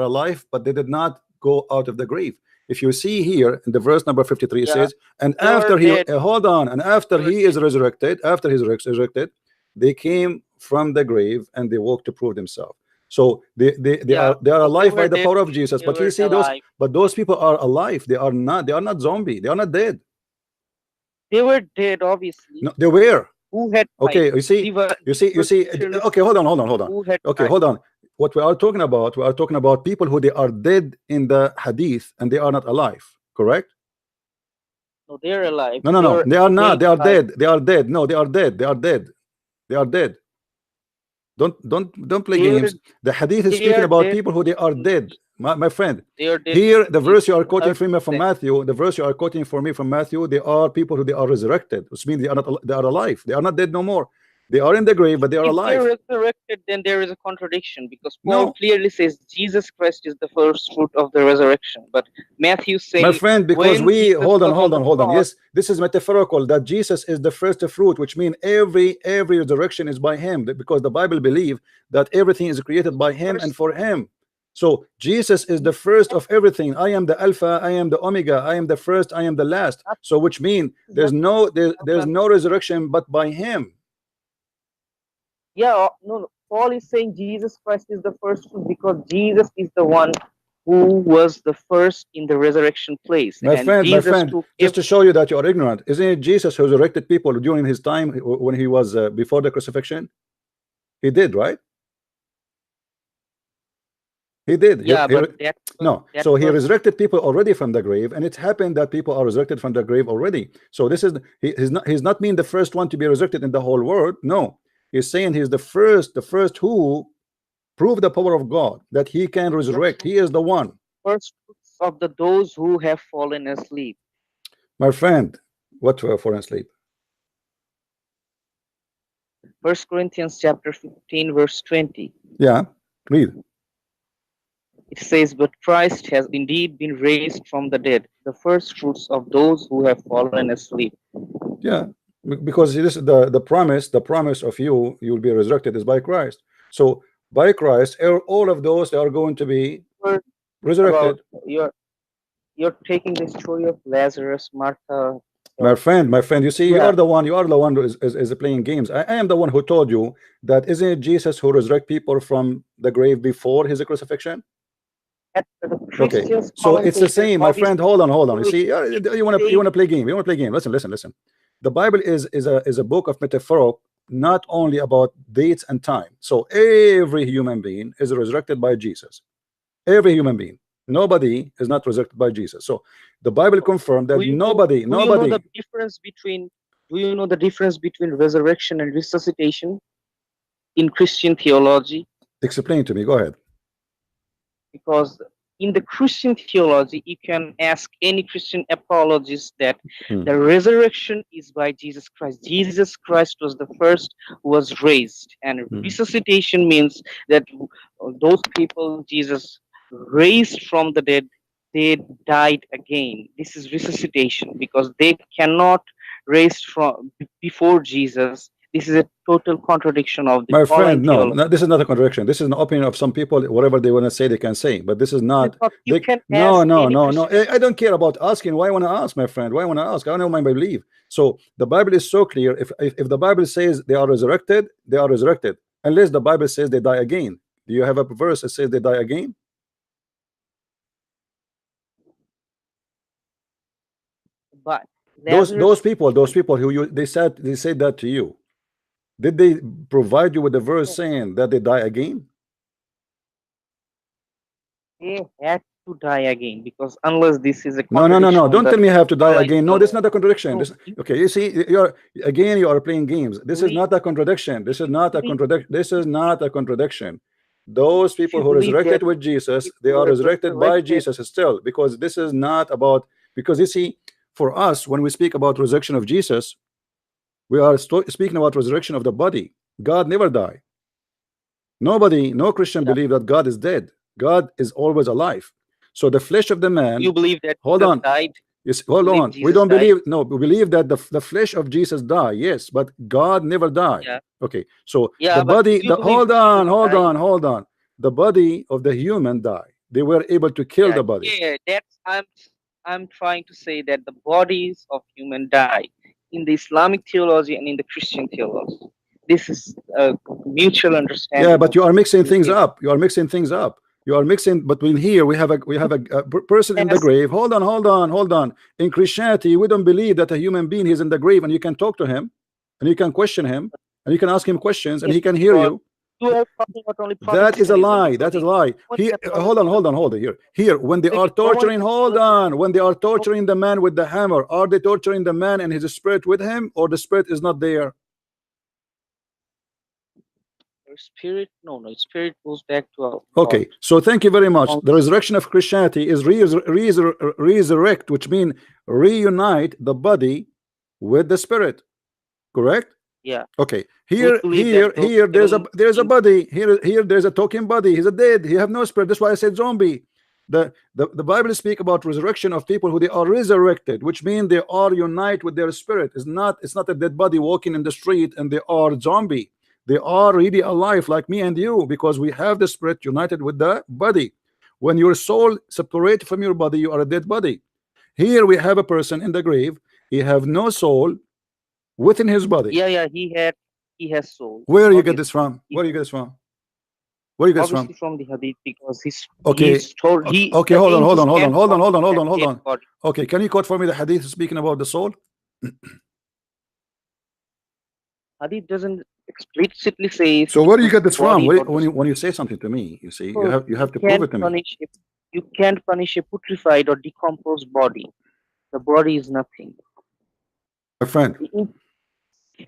alive, but they did not go out of the grave. If you see here in the verse number 53, it Yeah, says, and they were after he dead. hold on, and They after were he dead. is resurrected, after he's resurrected, they came from the grave and they walked to prove themselves. So Yeah, they are because they alive by were the dead. power of Jesus. They But you were see those, alive. but those people are alive. They are not zombie. They are not dead. They were dead, obviously. No, they were. Who had died? Okay, you They were see. literally Okay, hold on. who had Okay, died. hold on. What we are talking about people who they are dead in the hadith and they are not alive. Correct? No, they're alive. No, no, They no. were They are not. made They are alive. dead. They are dead. No, they are dead. They are dead. They are dead. Don't play They were games. The hadith is they speaking are about dead. people who they are dead. My friend. They are dead. Here, the It verse you are quoting hurts from me to from say. Matthew, the verse you are quoting for me from Matthew, they are people who they are resurrected, which means they are alive. They are not dead no more. They are in the grave, but they are If they're alive. resurrected, then there is a contradiction because Paul No, clearly says Jesus Christ is the first fruit of the resurrection. But Matthew my saying friend, because when we Jesus was on the hold on. cross, Yes, this is metaphorical that Jesus is the first fruit, which means every resurrection is by him, because the Bible believe that everything is created by him and first for him. So Jesus is the first of everything. I am the Alpha, I am the Omega, I am the first, I am the last. not, So which means not, there's not, no resurrection but by him. yeah, no, no. Paul is saying Jesus Christ is the first fruit because Jesus is the one who was the first in the resurrection place, and My Jesus friend, took just to show you that you are ignorant, isn't it Jesus who resurrected people during his time when he was before the crucifixion? He did, right? He did. yeah, but No. that So he was resurrected people already from the grave, and it happened that people are resurrected from the grave already. So this is he's not mean the first one to be resurrected in the whole world. No, he's saying he's the first who proved the power of God that he can the resurrect. He is the one. first fruits of the those who have fallen asleep. My friend, what for and sleep? First Corinthians chapter 15, verse 20. Yeah, read. It says, but Christ has indeed been raised from the dead, the first fruits of those who have fallen asleep. Yeah, because this is the promise of you will be resurrected is by Christ. So by Christ, all of those are going to be First, about resurrected. you're taking the story of Lazarus, Martha. My friend, you see, Yeah, you are the one who is playing games. I am the one who told you that isn't it Jesus who resurrect people from the grave before his crucifixion? the Okay, Christians so it's the commentators same, my obviously friend. Hold on. You see, you say want to play game. You want to play game. Listen. The Bible is a book of metaphor, not only about dates and time. So every human being is resurrected by Jesus. Every human being. Nobody is not resurrected by Jesus. So the Bible confirmed that do you know the difference between resurrection and resuscitation in Christian theology? explain to me. Go ahead. because in the Christian theology, you can ask any Christian apologist that Hmm. the resurrection is by Jesus Christ. Jesus Christ was the first who was raised, and Hmm. resuscitation means that those people Jesus raised from the dead, they died again. This is resuscitation because they cannot raise from before Jesus. This is a total contradiction of the My Pauline friend, no, theology. no, this is not a contradiction. This is an opinion of some people. Whatever they want to say, they can say. But this is This is not. not, you They can no, ask no, any no, no. Christian. I don't care about asking. Why I want to ask, my friend? Why I want to ask? I don't know my belief. So the Bible is so clear. If the Bible says they are resurrected, they are resurrected. Unless the Bible says they die again. Do you have a verse that says they die again? But Those Lazarus, people, those people who you they said that to you. Did they provide you with the verse saying that they die again? they had to die again because unless this is a No, no, no, contradiction no. of Don't the tell me I have to die Pauline again. No, this is theology. not a contradiction. No, This okay, you see, you're again you are playing games. This is believe not a contradiction. This is if not you a believe contradiction. This is not a contradiction. Those if people you who believe resurrected that with Jesus, people they are were resurrected by resurrected, Jesus still, because this is not about because you see, for us, when we speak about resurrection of Jesus, we are speaking about resurrection of the body. God never died. Nobody, no Christian yeah, believe that God is dead. God is always alive. So the flesh of the you man, believe that hold Jesus on. died. Yes, You hold believe on. We Jesus don't died. believe, no, we believe that the flesh of Jesus died, yes, but God never died. Yeah, Okay, so the yeah, but body, you the believe hold Jesus on, hold died. on, hold on. The body of the human died. They were able to kill Yeah, the body. yeah. That's I'm trying to say that the bodies of human die in the Islamic theology and in the Christian theology. This is a mutual Yeah, understanding but of you are mixing two things theologies. up. You are mixing things up. You are mixing between here we have a person in the Yes, grave. Hold on, hold on, hold on. In Christianity, we don't believe that a human being is in the grave and you can talk to him and you can question him and you can ask him questions and yes, he can hear because you. you are talking about only That is a Protestantism lie. because That is in a lie. Roman Here, hold Catholic, on, hold on, hold on. Here, when they are Roman torturing, hold Catholic, on. When they are torturing the man with the hammer, are they torturing the man and his spirit with him, or the spirit is not there? spirit, no, spirit goes back to our God. Okay, so thank you very much. On The resurrection of Christianity is resurrect, which means reunite the body with the spirit. Correct? yeah, Okay. we Here, believe that here, those here. seven There's a things. body. Here. There's a talking body. He's a dead. He have no spirit. That's why I said zombie. The Bible speak about resurrection of people who they are resurrected, which means they are unite with their spirit. It's not a dead body walking in the street and they are zombie. They are really alive like me and you because we have the spirit united with the body. When your soul separated from your body, you are a dead body. Here we have a person in the grave. He have no soul within his body. Yeah, yeah, he has soul, Where you get this obviously. from? He Where you has, get this from? Where you get this from? obviously from the hadith because Okay. he's told Okay. he Okay. the Hold on. Hold angels on. Hold on. can't Hold on. come Hold to on. Hold that on. Hold dead on. body. Okay. Can you quote for me the hadith speaking about the soul? Hadith doesn't explicitly say if So it where do you was get the this from? body or the When you say something to me, you see, you soul. have to prove it to me, You can't punish a putrefied or decomposed body. The body is nothing. my friend.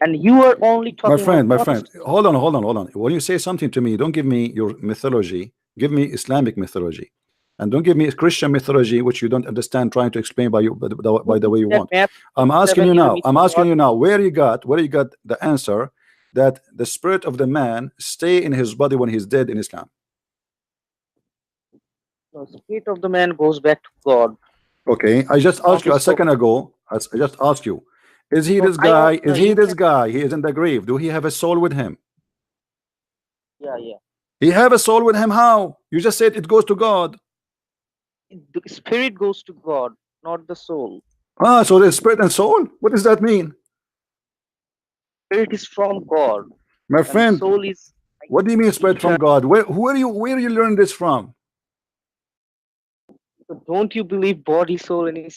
And you are only My talking about friend, my friend. Protestants. Hold on. Hold on. Hold on. When you say something to me, don't give me your mythology. Give me Islamic mythology, and don't give me Christian mythology, which you don't understand. Trying to explain by you Who by the told way you you that want. Matthew I'm asking 7 you is a now. I'm asking you mythological? now. Where you got the answer that the spirit of the man stay in his body when he's dead in Islam? The spirit of the man goes back to God. Okay, I just Not asked you the a soul. second ago. I just asked you, is he No, this guy? no, Is he you this can. guy? He is in the grave. Do he have a soul with him? Yeah, yeah. He have a soul with him. How? You just said it goes to God. The spirit goes to God, not the soul. Ah, so there's spirit and soul. What does that mean, Spirit is from God, my and friend? soul is like What do you mean spirit from eternal. God? Where you learn this from? So don't you believe body, soul, and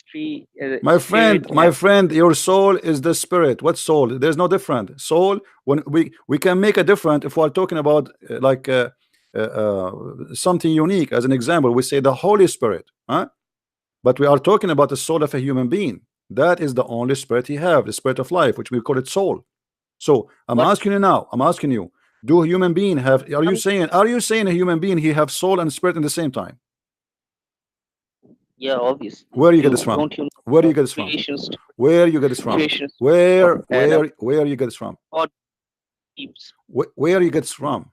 My spirit friend, my have? friend, your soul is the spirit. What soul? There's no different. Soul, when we can make a difference if we're talking about something unique. As an example, we say the Holy Spirit, huh? But we are talking about the soul of a human being. That is the only spirit he have, the spirit of life, which we call it soul. So I'm But asking you now. I'm asking you. Do human being have? Are you Islamic, saying? Are you saying a human being he have soul and spirit in the same time? yeah, obviously. Where you get this You from? don't you know Where you the get this from? creation Where you get this from? creation of Adam, Where you get this from? God keeps. Where you get this from?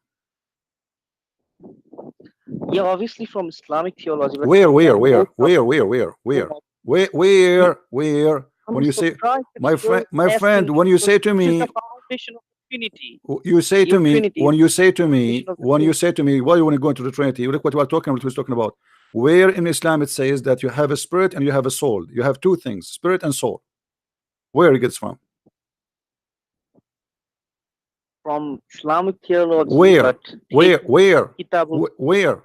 Yeah, obviously from Islamic theology, but Where, you where, can where, go from where, where, where, you where, know, where? I'm When you say, surprised that you're my friend, asking me when you because say to this is me, the foundation of Trinity. you say to Your me, Trinity is when you say to me, foundation of the when you Trinity. say to me, why you want to go into the Trinity? Look what we are talking about. What we're talking about. Where in Islam it says that you have a spirit and you have a soul. You have two things, spirit and soul. Where it gets from? From Islamic theology, Where? but Where? taken Where? Kitabul Where?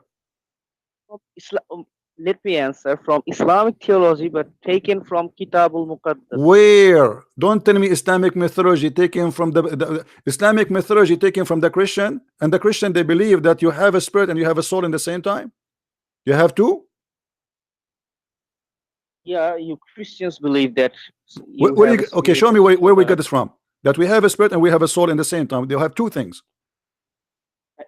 from Islam. Let me answer from Islamic theology, but taken from Kitabul Muqaddas. Where? Don't tell me Islamic mythology taken from the Islamic mythology taken from the Christian, and the Christian they believe that you have a spirit and you have a soul in the same time. You have two. Yeah, you Christians believe that you Where have you, a okay, spirit show me and where soul. we got this from. That we have a spirit and we have a soul in the same time. They have two things.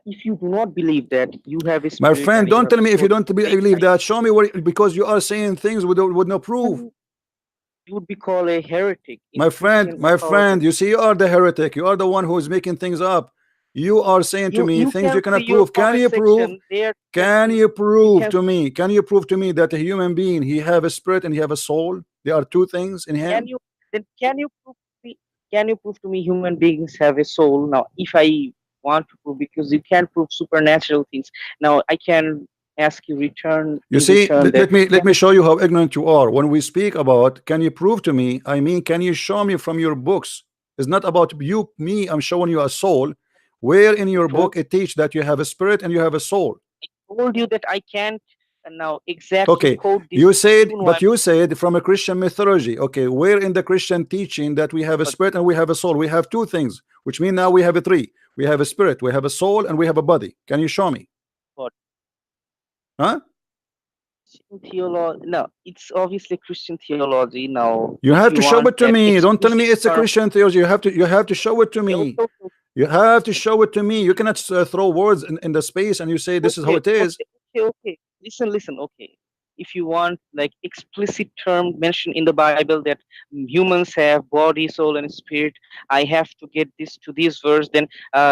If you do not believe that you have a My spirit friend, and you don't have tell a me if you soul at don't the same believe time, that. Show me where, because you are saying things with no proof. then you would be called a heretic in Christian My friend, authority. you see, you are the heretic. You are the one who is making things up. You are saying to me You things can you see cannot your prove. Can comment you prove? section there. Can you You prove can to me? Can you prove to me that a human being he have a spirit and he have a soul? There are two things in can him. you then can you prove to me human beings have a soul? Now, if I want to prove, because you can prove supernatural things. Now, I can ask you return You in see, return that let me show you how ignorant you are. When we speak about can you prove to me, I mean can you show me from your books? It's not about you, me. I'm showing you a soul. Where in your told book it teach that you have a spirit and you have a soul? told you that I can't now exactly Okay, quote this. you said, You know, but you said from a Christian mythology. Okay, where in the Christian teaching that we have a but spirit and we have a soul? We have two things, which mean now we have a three. We have a spirit, we have a soul, and we have a body. Can you show me? but Huh? theology. No, it's obviously Christian theology. Now, You if have you to show want it to that me. Don't tell me explicit it's a term, Christian theology. You have to show it to okay, me. okay, You have to show it to me. You cannot throw words in the space and you say this is how okay, it is. okay, okay. Listen. Okay, if you want like explicit term mentioned in the Bible that humans have body, soul, and spirit, I have to get this to this verse. Then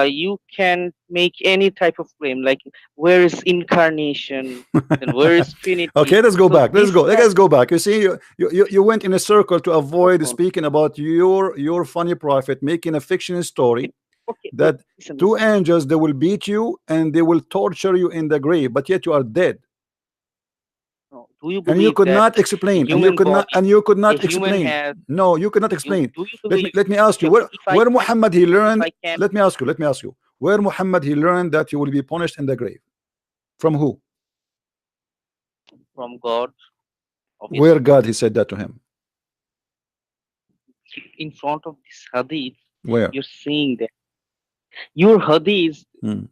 you can make any type of claim like where is incarnation, then where is Trinity. Okay, let's go So back. this Let's go back. You see, you went in a circle to avoid okay, speaking about your funny prophet making a fictional story okay. that two Listen. angels they will beat you and they will torture you in the grave, but yet you are dead. No, do you And you believe could that not a explain, human body, and you could a not human explain. has? No, you could not explain. Do you believe? Let me ask you, Okay, where Muhammad he if learned. I can, Let me ask you, where Muhammad he learned that you will be punished in the grave. From who? from God, Where obviously, God he said that to him? in front of this hadith, Where? you're saying that your hadith, Hmm.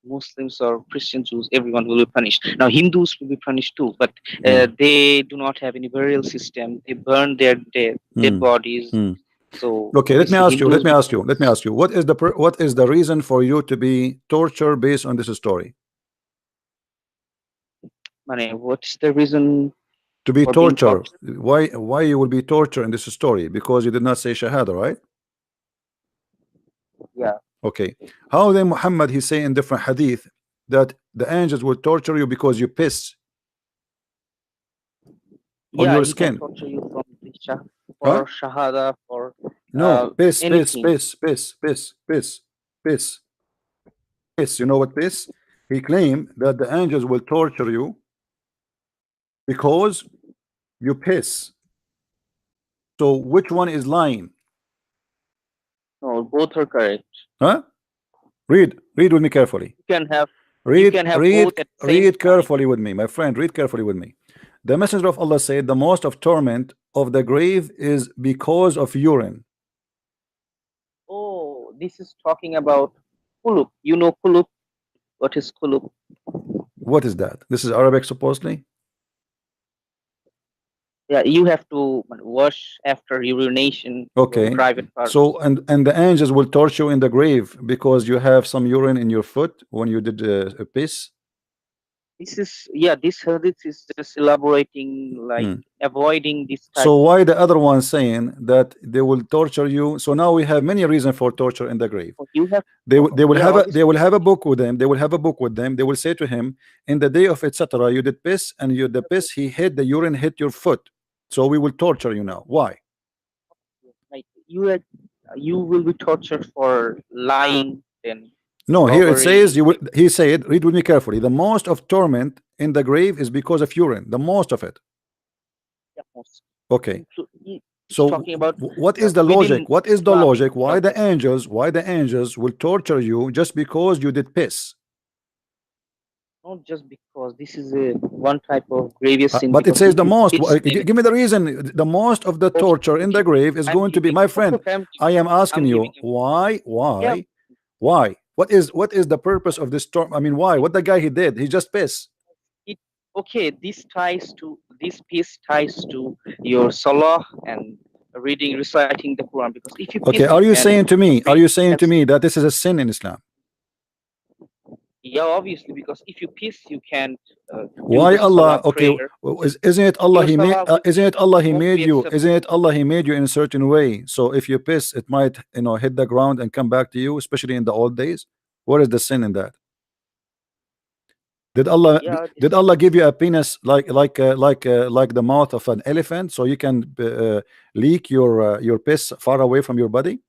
Muslims or Christian Jews, everyone will be punished. Now, Hindus will be punished too, but Hmm. they do not have any burial system. They burn their dead Hmm. bodies. Hmm. So Okay, let me obviously, ask you. Hindus become. Let me ask you. What is the reason for you to be tortured based on this story? What's the reason To be for being tortured. tortured? Why you will be tortured in this story? Because you did not say shahada, right? Yeah, Okay. How then Muhammad he say in different hadith that the angels will torture you because you piss on yeah, your he can skin? torture you from the Huh? for shahada, for No. anything. Piss. Piss. You know what piss? He claimed that the angels will torture you because you piss. So which one is lying? No, both are correct. Huh? Read with me carefully. You can have you can have both at the same Read time. carefully with me, my friend. Read carefully with me. The messenger of Allah said the most of torment of the grave is because of urine. Oh, this is talking about kulub. You know kulub? What is kulub? What is that? This is Arabic supposedly. Yeah, you have to wash after urination your Okay. private So parts. and the angels will torture you in the grave because you have some urine in your foot when you did a piss. This is, yeah, this hadith is just elaborating, like Hmm. avoiding this type So of. why the other one saying that they will torture you? So now we have many reasons for torture in the grave. You have, They will yeah, have a obviously. book with them. They will have a book with them. They will say to him, in the day of etc. you did piss, and you the piss he hit the urine hit your foot. So we will torture you now. Why? Like you will be tortured for lying, then No, here it says robbery. you will. He said, read with me carefully. The most of torment in the grave is because of urine. The most of it. Yeah, most. Okay. He's So talking about what is the within logic? What is the Islamic logic? Why the culture. angels? Why the angels will torture you just because you did piss? Not just because this is a one type of grievous sin. But it Because says if the you most. piss, then Give me the reason. The most of the okay, torture in the okay, grave is I'm going to be, giving. my Okay, friend. okay, I am asking I'm giving you him. why, Yeah, why? What is the purpose of this storm? I mean, why? What the guy he did? He just pissed. it okay. This piece ties to your salah and reading, reciting the Quran. Because if you piss, Okay, you are you can saying to me? read. Are you saying to me that this is a sin in Islam? Yeah, obviously, because if you piss, you can't do Why the Allah? salah Okay, prayer. isn't it Allah Your He made? salah will Isn't it Allah He won't made be you? accepted. Isn't it Allah He made you in a certain way? So if you piss, it might hit the ground and come back to you, especially in the old days. What is the sin in that? Did Allah Yeah, did this Allah give you a penis like the mouth of an elephant so you can leak your piss far away from your body?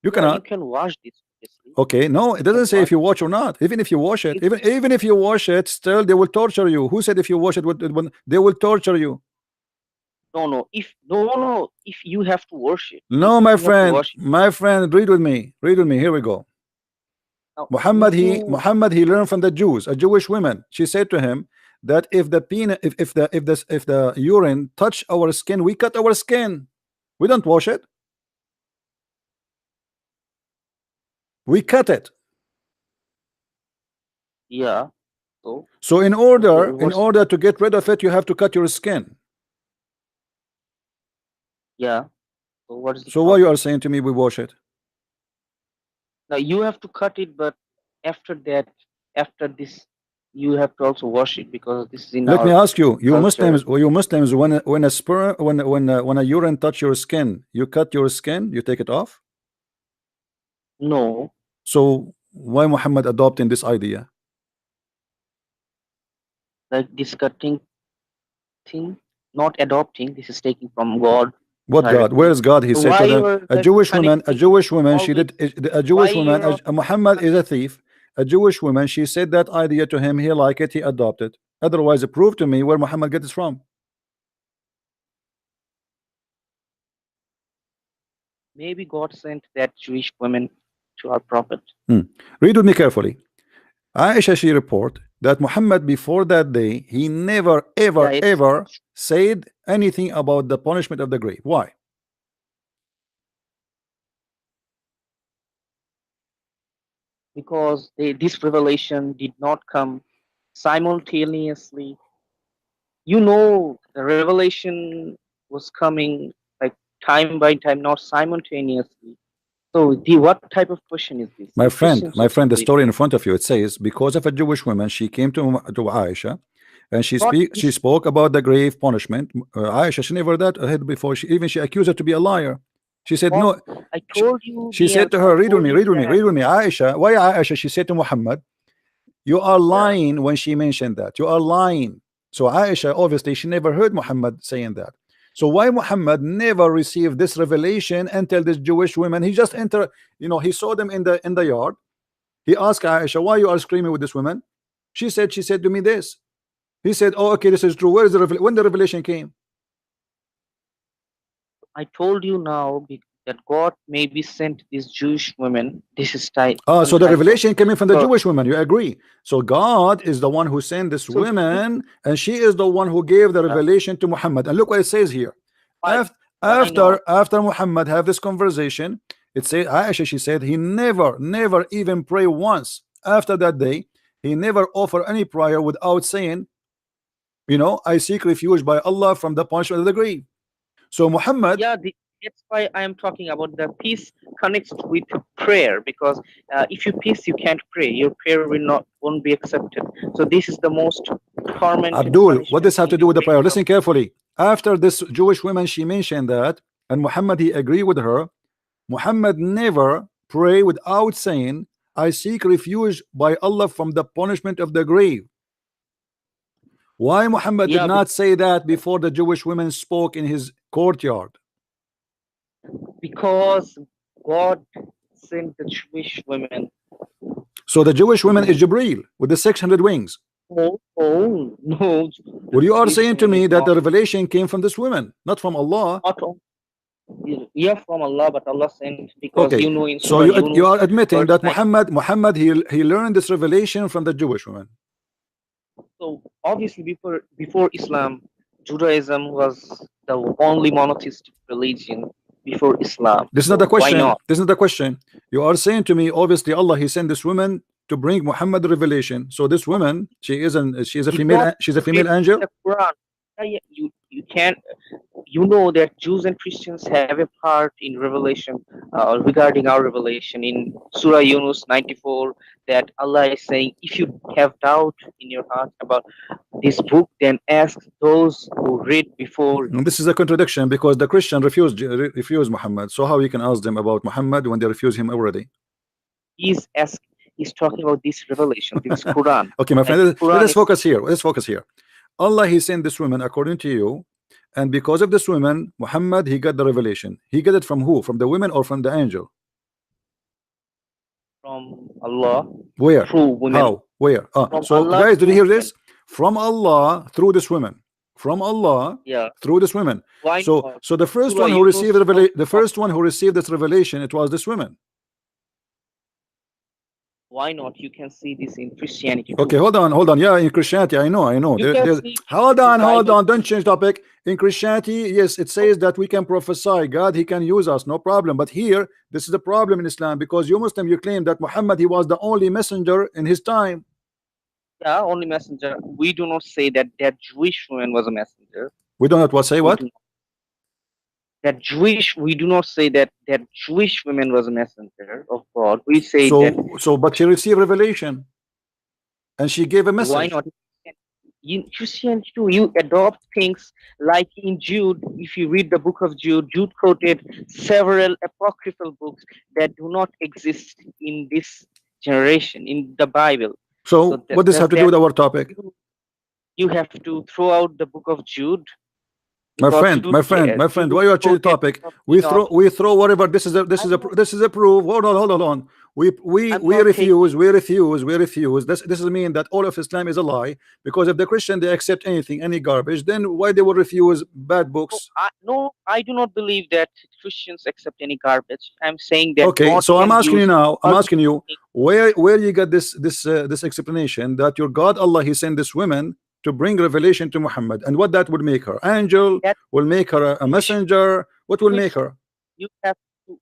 You yeah, you cannot. can wash this, obviously. Okay, no, it You can doesn't say if wash. you wash or not. Even if you wash it, It, even if you wash it, still they will torture you. Who said if you wash it, they will torture you? no, no. If no, no. If you have to wash it, if No, you have to wash it. my friend, read with me. Read with me. Here we go. Now, you Muhammad he learned from the Jews, a Jewish woman. She said to him that if the penis, if the urine touch our skin, we cut our skin. We don't wash it. We cut it. yeah. So So in what's order to get rid of it, you have to cut your skin. yeah? So what is the So why you problem? are saying to me we wash it? Now you have to cut it, but after that, after this, you have to also wash it because this is in Let me our ask you, culture. you Muslims, when a sperm, when a urine touch your skin, you cut your skin, you take it off. No, So why Muhammad adopting this idea? like this cutting thing, not adopting. This is taking from God What God? Where directly. is God? He So said why to them, you're a like Jewish woman, connecting she always? did a Why Jewish woman, you're a Muhammad is a connect? thief. A Jewish woman, she said that idea to him, he liked it, he adopted. Otherwise, prove to me where Muhammad gets it from. Maybe God sent that Jewish woman to our prophet. Hmm. Read with me carefully. Aisha, she report that Muhammad before that day, he never Yeah, ever it's ever said anything about the punishment of the grave. Why? because this revelation did not come simultaneously. You know, the revelation was coming like time by time, not simultaneously. So, the what type of question is this? The question is so The simple. story in front of you, it says because of a Jewish woman, she came to Aisha, and Not she this. spoke about the grave punishment. Aisha, she never that ahead before. She accused her to be a liar. She said What no. I She, told you she the said to answer. her, I read with told me, you read with me, that. read with me. Aisha, why Aisha? She said to Muhammad, you are Yeah. lying when she mentioned that. You are lying. So Aisha, obviously, she never heard Muhammad saying that. So why Muhammad never received this revelation until this Jewish woman? He just entered, he saw them in the yard. He asked Aisha, why you are screaming with this woman? She said to me this. He said, oh, okay, this is true. Where is when the revelation came? I told you now that God maybe sent this Jewish woman. This is type one So the type of revelation coming from the because Jewish woman. You agree? So God is the one who sent this so woman, and she is the one who gave the revelation to Muhammad. And look what it says here. why After why not? after Muhammad have this conversation, it says Aisha. She said he never even pray once. After that day, he never offered any prayer without saying, I seek refuge by Allah from the punishment of the grave. So Muhammad, Yeah, that's why I am talking about the peace connects with prayer, because if you peace, you can't pray. Your prayer won't be accepted. So this is the most torment and Abdul, what punishment does have when to do you with the pray prayer? without. Listen carefully. After this Jewish woman, she mentioned that, and Muhammad, he agreed with her. Muhammad never pray without saying, I seek refuge by Allah from the punishment of the grave. Why Muhammad did Yeah, not say that before the Jewish women spoke in his courtyard? because God sent the Jewish women So the Jewish women is to. Jibreel with the 600 wings. Oh, oh no, the Well, you are Jewish saying to woman is me that not the revelation came from this woman, not from Allah. not on- yeah, from Allah, but Allah sent, because Okay, in so Surah you Yunus, are admitting verse that 9. Muhammad he learned this revelation from the Jewish woman. So obviously, before Islam, Judaism was the only monotheistic religion before Islam. This is not the So why question. not? This is not the question. You are saying to me, obviously, Allah He sent this woman to bring Muhammad the revelation. So this woman, she is a You don't female. She's a read female angel. the Quran. Yeah, yeah, you can't. You know that Jews and Christians have a part in Revelation, regarding our revelation in Surah Yunus 94, that Allah is saying, if you have doubt in your heart about this book, then ask those who read before And you. this is a contradiction because the Christian refused Muhammad. So how you can ask them about Muhammad when they refuse him already? He's talking about this revelation, this Quran. Okay, my Like friend. Let Quran us is focus here. Let's focus here. Allah He sent this woman according to you, and because of this woman, Muhammad he got the revelation. He got it from who? From the women or from the angel? from Allah Where? through women. How? Where? From So Allah guys, did you through hear women. this? From Allah through this woman. From Allah Yeah. through this woman. Why So not? so the first Surah one who received Yunus also the talks first one who about. received this revelation, it was this woman. Why not? You can see this in Christianity Okay, too. hold on. Yeah, in Christianity, I know. You can There's see in hold Bible on. Don't too. change topic. In Christianity, yes, it says that we can prophesy. God, He can use us, no problem. But here, this is the problem in Islam because you Muslim, you claim that Muhammad he was the only messenger in his time. Yeah, only messenger. We do not say that that Jewish woman was a messenger. We don't know what say We what. do not. That Jewish. We do not say that that Jewish woman was a messenger of God. We say that. But she received revelation and she gave a Why message. not? In Christianity too, you adopt things like in Jude. If you read the book of Jude, Jude quoted several apocryphal books that do not exist in this generation in the Bible. So So what does this does have to do that with our topic? you have to throw out the book of Jude, My because friend, my friend, my friend, Jude why you are changing quoted topic? of Enoch. We throw whatever. This is a I know this is a proof. Hold on. I'm We not taking. refuse. This is mean that all of Islam is a lie because if the Christian they accept anything, any garbage, then why they will refuse bad books? No, I do not believe that Christians accept any garbage. I'm saying that Okay, God so I'm can asking you use now. I'm asking you ordinary. where you got this explanation that your God Allah He sent this woman to bring revelation to Muhammad, and what that would make her angel, That will make her a Jewish messenger. What will make Jewish her? you have to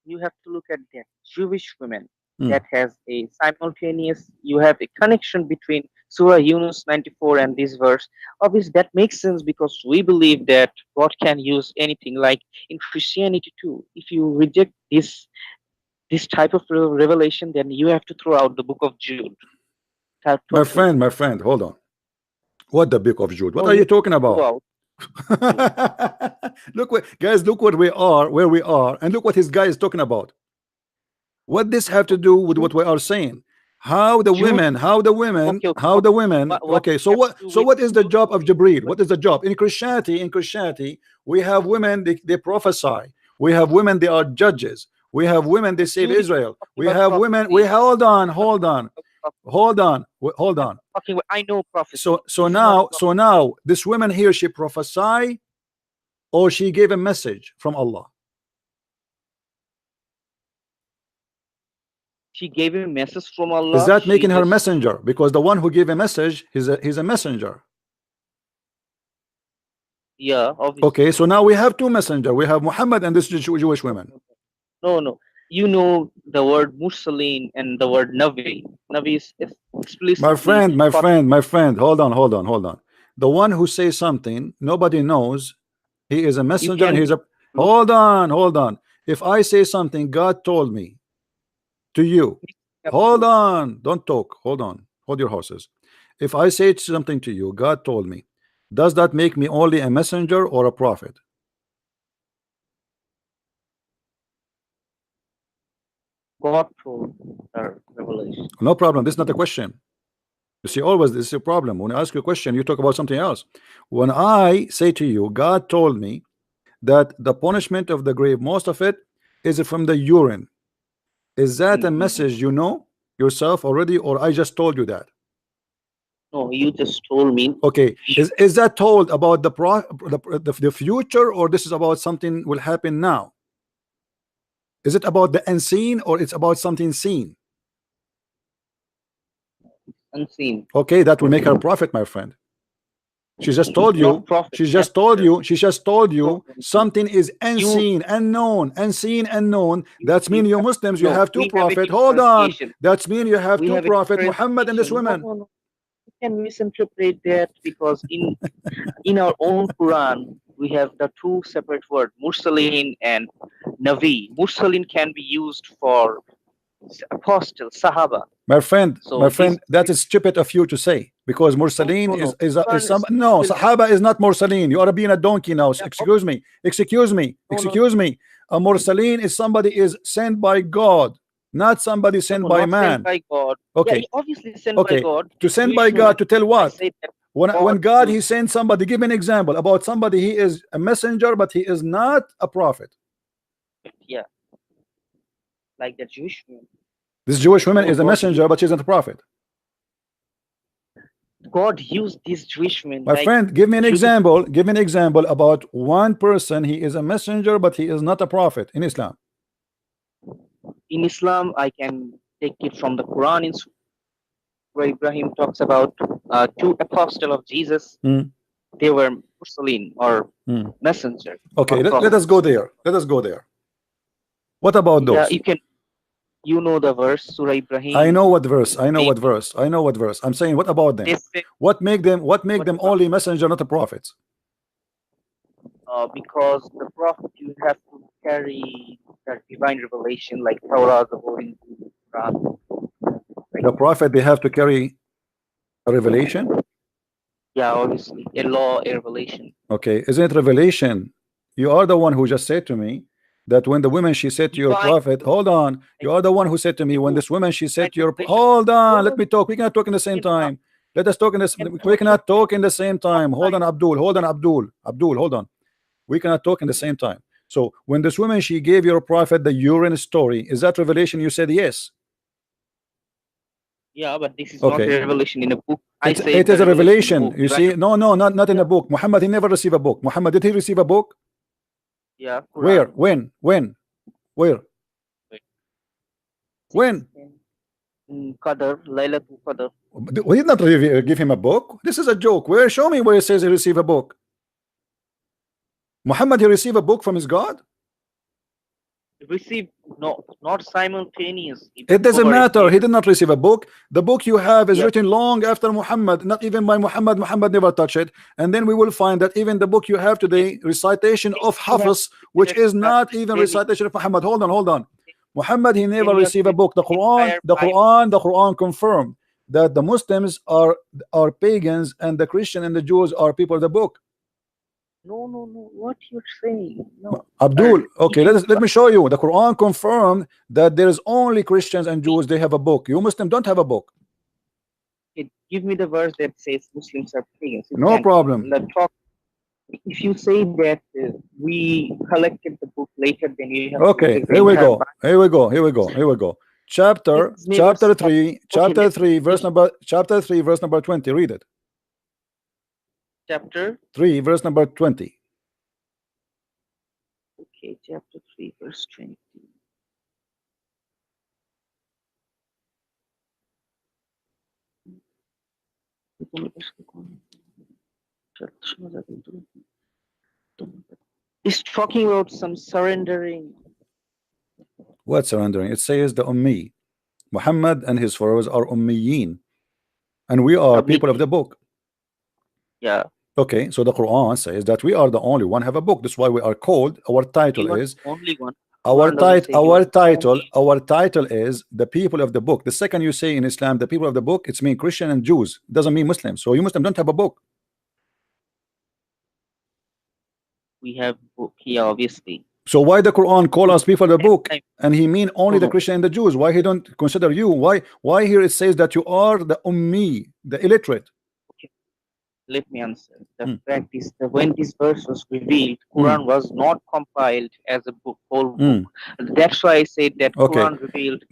you have to look at that Jewish women Hmm. that has a simultaneous. You have a connection between Surah Yunus 94 and this verse. Obviously, that makes sense because we believe that God can use anything. Like in Christianity too, if you reject this type of revelation, then you have to throw out the book of Jude. Totally. My friend, hold on. What the book of Jude? What No, are you you talking throw about? out Jude. Guys, look what we are, where we are, and look what his guy is talking about. What this have to do with Jude, what we are saying? How the Jude. women, Okay. how the women. What Okay, does it have to do so with what is the Jude? job of Jibril? What is the job in Christianity? In Christianity, we have women they prophesy. We have women they are judges. We have women they save Jude is Israel. talking We about have women. We prophecy. hold on, Not hold on, about prophecy. hold on, hold I'm on. talking about, I know So prophecy. so This is not now prophecy. this woman here she prophesy or she gave a message from Allah. She gave a message from Is Allah. that She making her just, messenger? Because the one who gave a message, he's a messenger. yeah, Okay, obviously. so now we have two messenger. We have Muhammad and this Jewish No, woman. no, no. You know the word Mursaleen and the word Navi. Navi is explicitly taught. My friend, hold on. The one who says something nobody knows, he is a You messenger and can he's a look hold on. If I say something God told me to you, up hold to on, don't talk, hold on, hold your horses. If I say something to you, God told me, does that make me only a messenger or a prophet? God told our revelation. No problem, this is not a question. You see, always this is a problem. When I ask you a question, you talk about something else. When I say to you, God told me that the punishment of the grave, most of it is from the urine. Is that a Mm-hmm. message you know yourself already, or I just told you that? No, you just told me. Okay, is that told about the future, or this is about something will happen now? Is it about the unseen, or it's about something seen? Unseen. Okay, that will make her a prophet, my friend. She just told Not you. prophet, She just told messenger. you. She just told No, you no, no. something is You, unseen, unknown, unseen, unknown. That's mean you you have, Muslims. You no, have two we have a prophet. Hold on. differentiation. That's mean you have We two have a prophet, Muhammad and this differentiation. No, woman. no, no. You can misinterpret that because in our own Quran we have the two separate words, Mursalin and Navi. Mursalin can be used for apostle, Sahaba. My So friend, that this is stupid of you to say, because no, Mursaleen no, no. is Quran some no, will Sahaba is not Mursaleen. You are being a donkey now. yeah, Excuse me, excuse me, no, no, excuse me. A Mursaleen is somebody is sent by God, not somebody no, sent no, by not sent man. by God. Yeah, Okay, obviously sent by okay. God. To A send by Jewish woman. God to tell I what? say that When God God he used sends somebody, give me an example about somebody he is a messenger but he is not a prophet. it. Yeah, like the Jewish woman. This Jewish woman No, is a messenger but she's not a prophet. God used this Jewish woman My like friend, give me an through the example. Give me an example about one person. He is a messenger, but he is not a prophet in Islam. in Islam. I can take it from the Quran in where Ibrahim talks about two apostles of Jesus. Mm, They were Mursalin or mm. messenger or Okay, let us go prophets. there. Let us go there. What about Yeah, those? you can. You know the verse, Surah I Ibrahim. know what verse. I know They what verse. I know what verse. I'm saying, what about they them? say What make them? What make what them about only messenger, not a prophet? because the prophet you have to carry that divine revelation like Torah, the Holy Quran. The Right? prophet they have to carry a revelation. Yeah, obviously a law, a revelation. Okay, isn't it revelation? You are the one who just said to me that when the woman she said to your Divine, prophet, hold on, like you are the one who said to me when you, this woman she said divine to your revelation. hold on, let No, me talk. We cannot talk in the same can uh, time. Let us talk in this. can We touch cannot upon talk in the same one time. Hold time. on, Abdul. Hold on, Abdul. Abdul, hold on. We cannot talk in the same time. So when this woman she gave your prophet the urine story, is that revelation? You said yes. Yeah, but this is not Okay, a revelation in a book. I it said the is a revelation in a revelation. book. You Divine. see, no, no, not in Yeah, a book. Muhammad he never received a book. Muhammad, did he receive a book? yeah, Where? Quran. When? Where? Wait, When? 6:10. Qadr, Laylatul Qadr. We did not give him a book. This is a joke. Where? Show me where it says he received a book. Muhammad he received a book from his God. Received no, not simultaneously, but It doesn't over a matter. He period. did not receive a book. The book you have is Yeah, written long after Muhammad, not even by Muhammad. Muhammad never touched it. And then we will find that even the book you have yes, today, recitation yes, of you have Hafiz, which is not even 10 recitation of Muhammad. Hold on, hold on. Muhammad he 10 never years received a with book. The the Quran, entire the Bible. Quran, the Quran confirmed that the Muslims are pagans and the Christian and the Jews are people of the book. No, no, no. What you're saying? No, Abdul, sir. okay, If you let me show you. The Quran confirmed that there is only Christians and Jews. They have a book. You Muslims don't have a book. give me the verse that says Muslims are pagans, you No can problem. talk. If you say that we collected the book later, then you have to Okay, reject the here we entire go. Bible. Here we go. Here we go. Here we go. Chapter Let's never chapter stop. 3, Okay, chapter 3, verse let's number chapter 3, verse number 20. Read it. chapter. 3, verse number 20. Okay, chapter 3, verse 20. It's talking about some surrendering. What surrendering? It says the Ummi. Muhammad and his followers are Ummiyin, and we are Tabligh. people of the book. Yeah, Okay, so the Quran says that we are the only one have a book. That's why we are called. Our title you are is the only one. our Quran doesn't title. say you are the Title. only. Our title is the people of the book. The second you say in Islam, the people of the book, it's mean Christian and Jews. It doesn't mean Muslims. So you Muslim don't have a book. We have book here, obviously. So why the Quran call us people of the That book time, and he mean only no, the no. Christian and the Jews? Why he don't consider you? Why here it says that you are the ummi, the illiterate? Okay, let me answer. The Mm, fact is that when this verse was revealed, mm, Quran was not compiled as a book, whole book. mm. That's why I said that Okay, Quran revealed,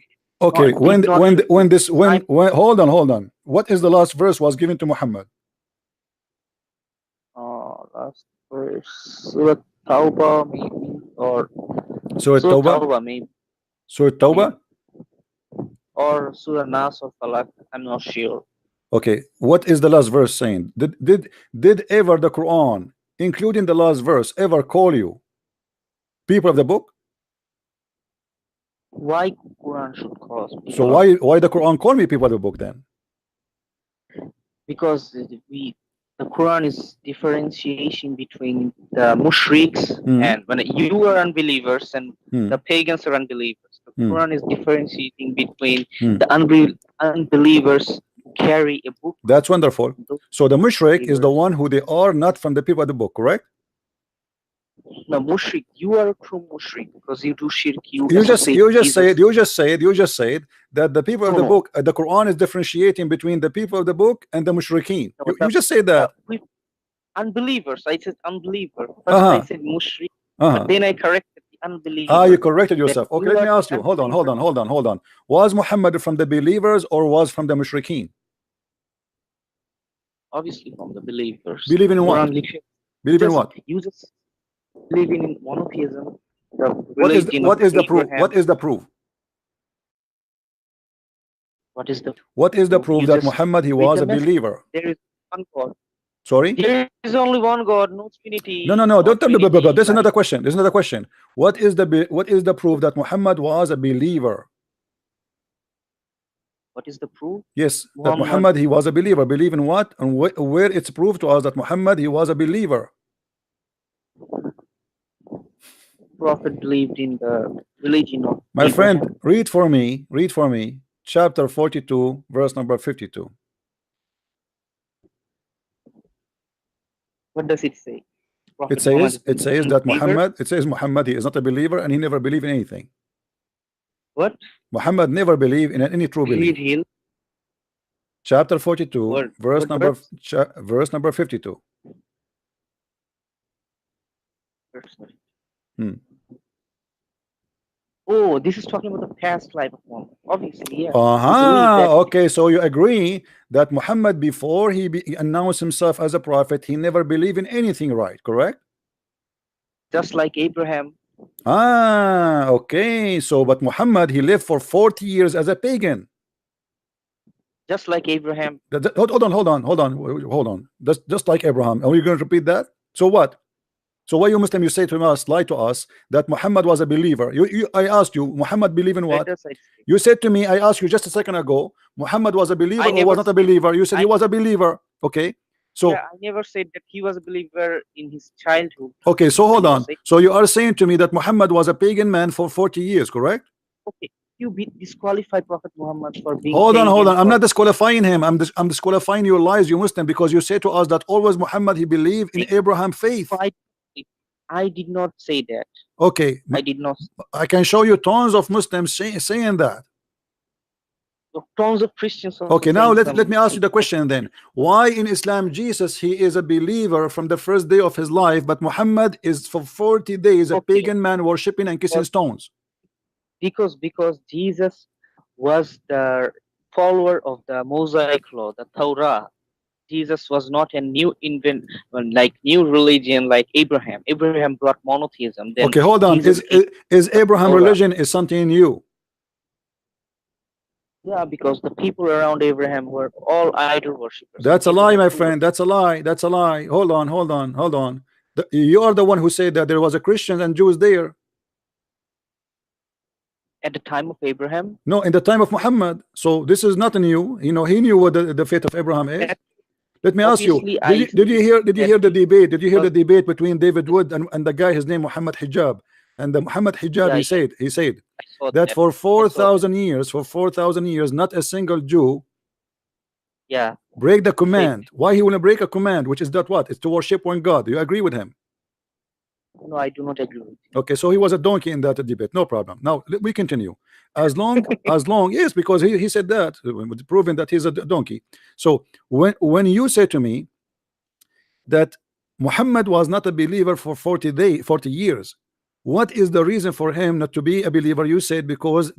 okay. not did not reveal. This I when hold on. What is the last verse was given to Muhammad? last verse, Surah Tauba maybe, or Surah Surah Tawbah, Tauba maybe, Surah maybe, Tawbah. or Surah Nas or Falak. I'm not sure. Okay, what is the last verse saying? Did ever the Quran, including the last verse, ever call you people of the book? Why Quran should cause So people of the why the Quran call me people of the book then? because we the Quran is differentiation between the mushriks Mm, and when you are unbelievers and the mm, pagans are unbelievers. The mm, Quran is differentiating between mm. the unbelievers who carry a book That's wonderful. and those So the mushrik is the believers. one who they are not from the people of the book, correct? Now, mushrik, you are a true mushrik because you do shirk, you You just associate Jesus. that the people of No, the no, book, the Quran is differentiating between the people of the book and the mushrikeen. no. You just say The that. unbelievers. I said unbeliever. First, I Uh-huh. said mushrik, but Uh-huh. then I corrected the Ah, you unbeliever. corrected That yourself. Okay, you let me are the ask you. unbeliever. Hold on. Was Muhammad from the believers or was from the mushrikeen? Obviously, from the believers. Believe in what? Quran literally Believe in just what? you just believe in monotheism, the religion of What is the proof? Abraham. What is the proof? What is the What is the proof? proof You that just Muhammad he read was the a message. believer? There is one God. Sorry? There is only one God, no No, Trinity, no, no. no Don't tell me. Trinity. This is Like another question. This is another question. What is the proof that Muhammad was a believer? what is the proof? Yes, that Muhammad Muhammad he was a believer. Believe in what? And where it's proved to us that Muhammad he was a believer. Prophet believed in the religion of My friend, Abraham. read for me. Read for me. Chapter 42, verse number 52. What does it say? Prophet Muhammad is It an says that unbeliever. Muhammad, it says Muhammad he is not a believer and he never believed in anything. What? Muhammad never believed in any true Read belief. Hill. Chapter 42, What? What verse? verse number 52. Verse. Hmm. Oh, this is talking about the past life of Muhammad. Obviously, yeah. We believe that Okay, so you agree that Muhammad before he announced himself as a prophet, he never believed in anything, right? Correct? just like Abraham, Okay. So, but Muhammad, he lived for 40 years as a pagan. just like Abraham, Hold on. Just like Abraham. Are you going to repeat that? So what? So why you Muslim you say to us, lie to us that Muhammad was a believer? I asked you, Muhammad believe in let what? us say. You said to me, I asked you just a second ago, Muhammad was a believer I or never was not a said, believer? You said he I was a believer. Okay. yeah, So I never said that he was a believer in his childhood. okay, so I hold never on. said, So you are saying to me that Muhammad was a pagan man for 40 years, correct? okay, you disqualify Prophet Muhammad for being pagan, Hold on. I'm for not disqualifying him. I'm disqualifying your lies, you Muslim, because you say to us that always Muhammad he believed in being Abraham faith. quite. I did not say that. Okay, I did not. I can show you tons of Muslims saying that. Tons of Christians also Okay, now saying let some. me ask you the question then. Why in Islam Jesus he is a believer from the first day of his life, but Muhammad is for 40 days a Okay, pagan man worshiping and kissing because stones? Jesus was the follower of the Mosaic law, the Torah. Jesus was not a new like new religion like Abraham. Abraham brought monotheism. Then Okay, hold on. Jesus came Is with Abraham Torah. religion is something new? Yeah, because the people around Abraham were all idol worshippers, and That's a lie, Abraham my too was. friend. That's a lie. That's a lie. Hold on. You are the one who said that there was a Christians and Jews there. At the time of Abraham. No, in the time of Muhammad. So this is not new. You know, he knew what the faith of Abraham is. That Let me ask you, Obviously, did I you see hear that the debate? Did you hear was the debate between David Wood and the guy his name Muhammad Hijab? And the Muhammad Hijab, yeah, he yeah, said I saw that that. for I saw that. 4,000 years, not a single Jew Yeah, break the said command. Why he want to break a command, which is that what? It's to worship one God. Do you agree with him? no, I do not agree with Okay, so he was a donkey in that debate. No problem. Now we continue. As long, yes, because he said that, proving that he's a donkey. So when you say to me that Muhammad was not a believer for 40 years, what is the reason for him not to be a believer? You said because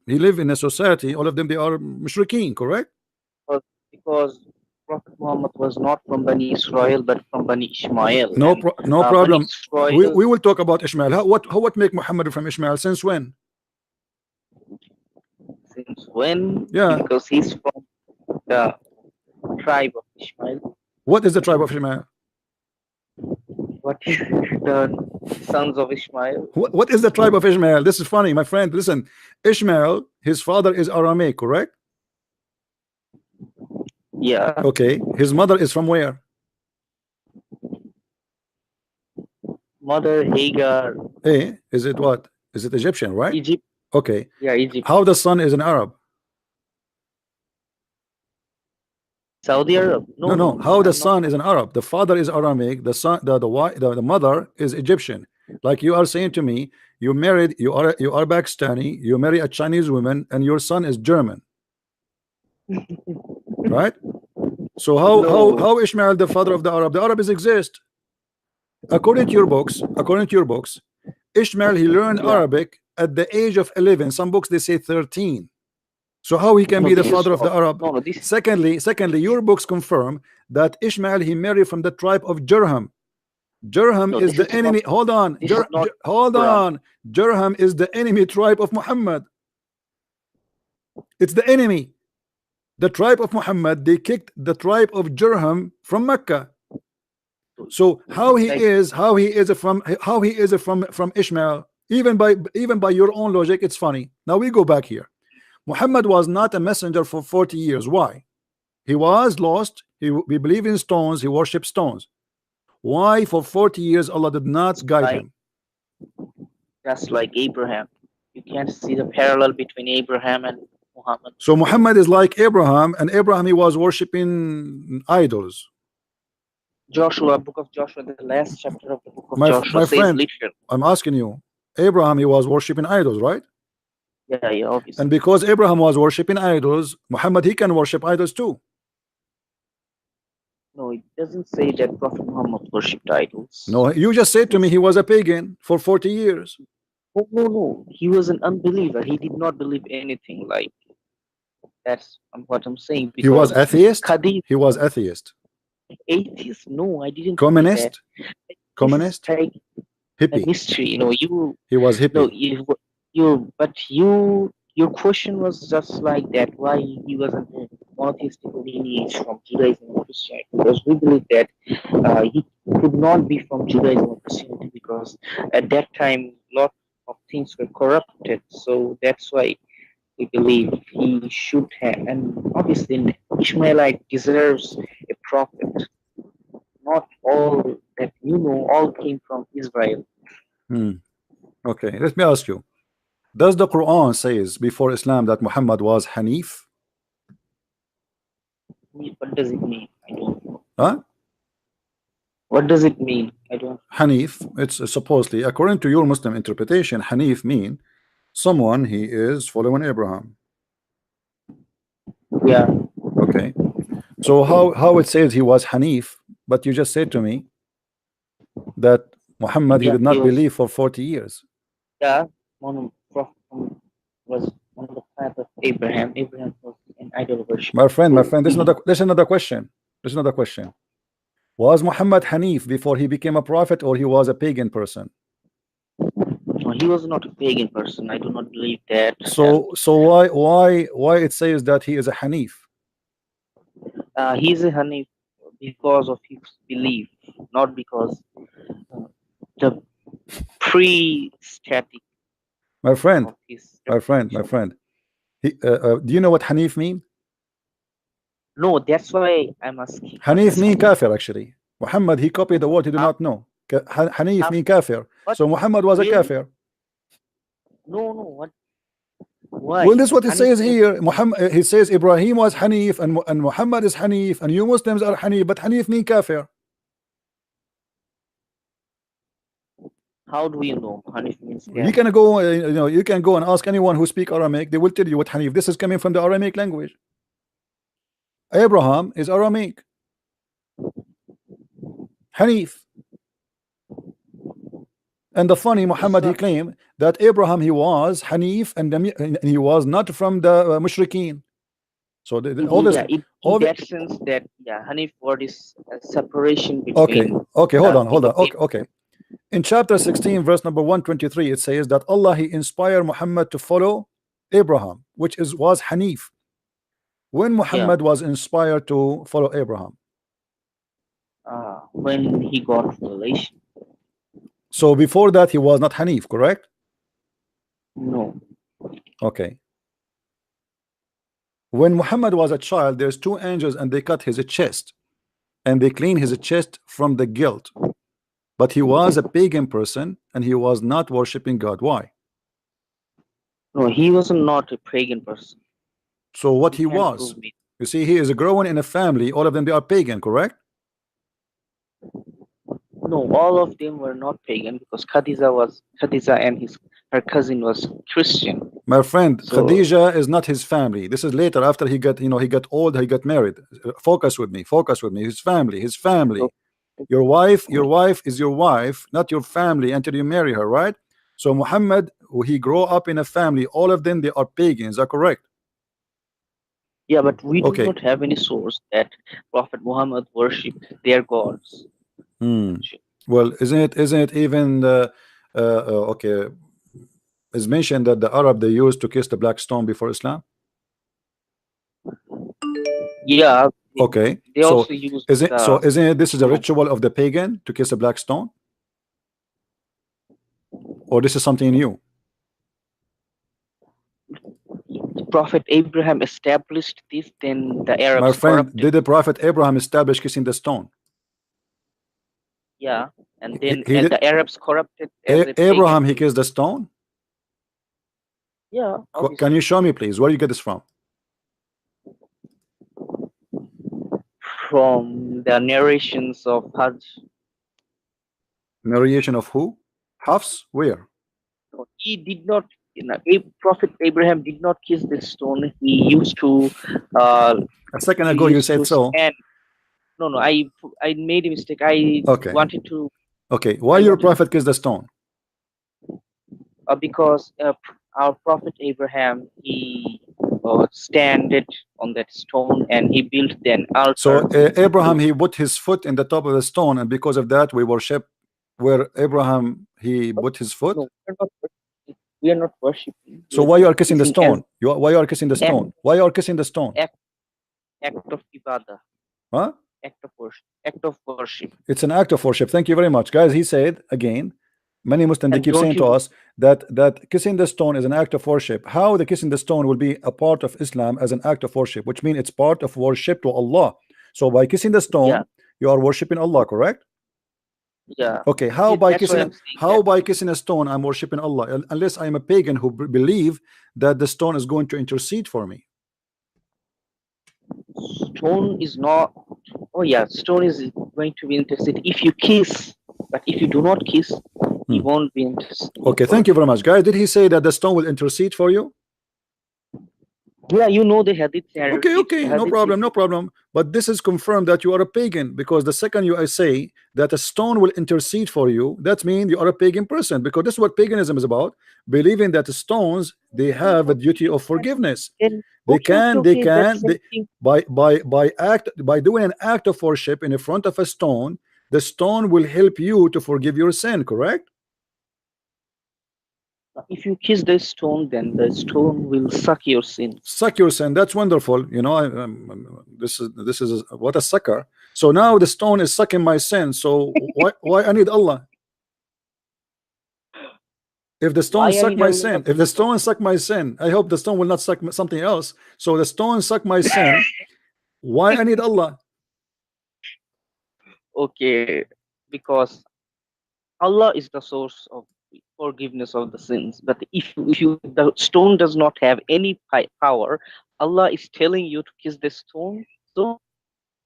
he live in a society, all of them they are mushrikeen, correct? because Prophet Muhammad was not from Bani Israel but from Bani Ishmael, No and no Bani problem. Israel We will talk about Ishmael. What make Muhammad from Ishmael? Since when? since when? Yeah. Because he's from the tribe of Ishmael. What is the tribe of Ishmael? What is the sons of Ishmael? What is the tribe of Ishmael? This is funny, my friend. Listen, Ishmael, his father is Aramaic, correct? Yeah, Okay. His mother is from where? mother Hagar, Is it what? Is it Egyptian, right? Egypt. Okay. Yeah, Egypt, How the son is an Arab? Saudi Arab. No, No, no. no, How the I'm not son is from. an Arab? The father is Aramaic. The son, the mother is Egyptian. Like you are saying to me, you are Pakistani. You marry a Chinese woman, and your son is German, right? So No, how Ishmael the father of the Arab? The Arabs exist according to your books. According to your books, Ishmael he learned yeah, Arabic at the age of 11. Some books they say 13. So how he can no, be the this is father of the wrong. Arab? No, no, this Secondly, your books confirm that Ishmael he married from the tribe of Jurham. Jurham no, is this the is not. enemy. Hold on, This is not hold Quran. on. Jurham is the enemy tribe of Muhammad. It's the enemy. The tribe of Muhammad. They kicked the tribe of Jurham from Mecca. So Like, how he is from Ishmael. Even by your own logic, it's funny. Now we go back here. Muhammad was not a messenger for 40 years. Why? He was lost. We believe in stones. He worshipped stones. Why for 40 years Allah did not guide like him? just like Abraham. You can't see the parallel between Abraham and Muhammad. So Muhammad is like Abraham, and Abraham he was worshipping idols. Joshua, book of Joshua, the last chapter of the book of Joshua My says friend, literally. I'm asking you, Abraham he was worshipping idols, right? Yeah, yeah, And obviously. because Abraham was worshipping idols, Muhammad he can worship idols too. No, it doesn't say that Prophet Muhammad worshipped idols. No, you just said to me he was a pagan for 40 years. No, no, no. He was an unbeliever. He did not believe anything. Like that's what I'm saying. He was Because atheist. Hadith, He was atheist. atheist. No, I didn't say that. Communist. This is Communist. like a Hippie. mystery. You He was no, hippie. but your question was just like that. Why he wasn't a monotheistic lineage from Judaism or Christianity? Because we believe that he could not be from Judaism or Christianity because at that time lot of things were corrupted. So that's why we believe he should have. And obviously, an Ishmaelite deserves a prophet. Not all that all came from Israel. Hmm. Okay, let me ask you. Does the Quran says before Islam that Muhammad was Hanif? What does it mean? I don't know. Huh? What does it mean? I don't. Hanif, it's supposedly, according to your Muslim interpretation, Hanif mean someone he is following Abraham. Yeah, Okay. So how it says he was Hanif, but you just said to me that Muhammad he yeah. did He not was. believe for 40 years. Yeah, one of Prophet was one of the path of Abraham. Abraham was an idol worshiper. My So friend, he did. this is another question. This is another question. Was Muhammad Hanif before he became a prophet, or he was a pagan person? No, he was not a pagan person. I do not believe that. And So why it says that he is a Hanif? he's a Hanif because of his belief, not because uh, the pre-static My friend, of his my friend, reputation. do you know what Hanif mean? No, that's why I'm asking. What Hanif does mean Hanif? kafir actually. Muhammad, he copied the word he do How? not know. Hanif How? mean kafir. What? So Muhammad was a Really? kafir. No, no. What? Well, Why? this is what it Hanif says means here. Muhammad, he says Ibrahim was Hanif and Muhammad is Hanif and you Muslims are Hanif, but Hanif mean kafir. how do you know Hanif means You kafir? can go, you can go and ask anyone who speak Aramaic. They will tell you what Hanif. This is coming from the Aramaic language. Abraham is Aramaic. Hanif. And the funny, It's Muhammad, he not. claimed that Abraham, he was Hanif and he was not from the Mushrikeen. So Yeah, obviously, in that sense that yeah, Hanif word is a separation okay, between okay, hold the on, thing hold on. of Okay, okay. In chapter 16, verse number 123, it says that Allah, he inspired Muhammad to follow Abraham, which was Hanif. When yeah. Muhammad was inspired to follow Abraham. When he got revelation. So before that, he was not Hanif, correct? No. Okay. When Muhammad was a child, there's two angels and they cut his chest and they clean his chest from the guilt. But he was a pagan person and he was not worshiping God. Why? No, he was not a pagan person. So what You he can was, prove me. you see, he is growing in a family. All of them, they are pagan, correct? No, all of them were not pagan because Khadija and his her cousin was Christian. My friend, So Khadija is not his family. This is later after he got, he got old, he got married. Focus with me, focus with me. His family, his so family. Your wife is your wife, not your family until you marry her, right? So Muhammad, he grew up in a family. All of them, they are pagans. Is that correct? yeah, but we do Okay. not have any source that Prophet Muhammad worshipped their gods. Hmm. Actually. Well, isn't it even okay? It's mentioned that the Arab they used to kiss the black stone before Islam. Yeah, Okay, they so also used isn't so the isn't it this is a group. ritual of the pagan to kiss a black stone, or this is something new? Prophet Abraham established this, then the My Arabs friend, corrupted. did the Prophet Abraham establish kissing the stone? Yeah, and He, then he did. the Arabs corrupted as a pagan Abraham, he thing. kissed the stone. Yeah, Can obviously. you show me, please? Where you get this from? From the narrations of Hajj. Narration of who? Hafs? Where? No, he did not, Prophet Abraham did not kiss the stone. Uh, A second he ago you used said to so. stand. No, no, I made a mistake. Okay. Wanted to, Okay. Why I your wanted prophet kissed the stone? because our Prophet Abraham, he standed on that stone and he built an So altar Abraham to. he put his foot in the top of the stone, and because of that we worship where Abraham he put his foot. No, we are not worshiping. We So are why you just are kissing the kissing as stone? Why you are kissing the act, stone? Why you are kissing the stone? act, act of ibadah, Huh? act of worship, act of worship. It's an act of worship. Thank you very much, guys. He said again. Many Muslims they And keep don't saying you to know? us that kissing the stone is an act of worship. How the kissing the stone will be a part of Islam as an act of worship, which means it's part of worship to Allah. So by kissing the Yeah, stone, you are worshiping Allah, correct? yeah. Okay, Yeah, that's why I'm saying how that. by kissing a stone I'm worshiping Allah unless I'm a pagan who believe that the stone is going to intercede for me. Stone is not. Oh yeah, stone is going to be interested if you kiss, but if you do not kiss, he Hmm. won't be interested Okay, for thank you you. very much, guys. Did he say that the stone will intercede for you? Yeah, you know the hadith. Okay, okay, no Hadith. problem, no problem. But this is confirmed that you are a pagan because the second you I say that a stone will intercede for you, that means you are a pagan person because this is what paganism is about, believing that the stones they have a duty of forgiveness. Then They okay, okay, can, they okay. That's can, they something. by doing an act of worship in front of a stone, the stone will help you to forgive your sin, correct? If you kiss the stone, then the stone will suck your sins. Suck your sin. That's wonderful. This is what a sucker. So now the stone is sucking my sin. So why I need Allah? If the stone Why I suck need my Allah? sin, if the stone suck my sin, I hope the stone will not suck something else. So the stone suck my sin. Why I need Allah? Okay, because Allah is the source of forgiveness of the sins. But if the stone does not have any power, Allah is telling you to kiss the stone. So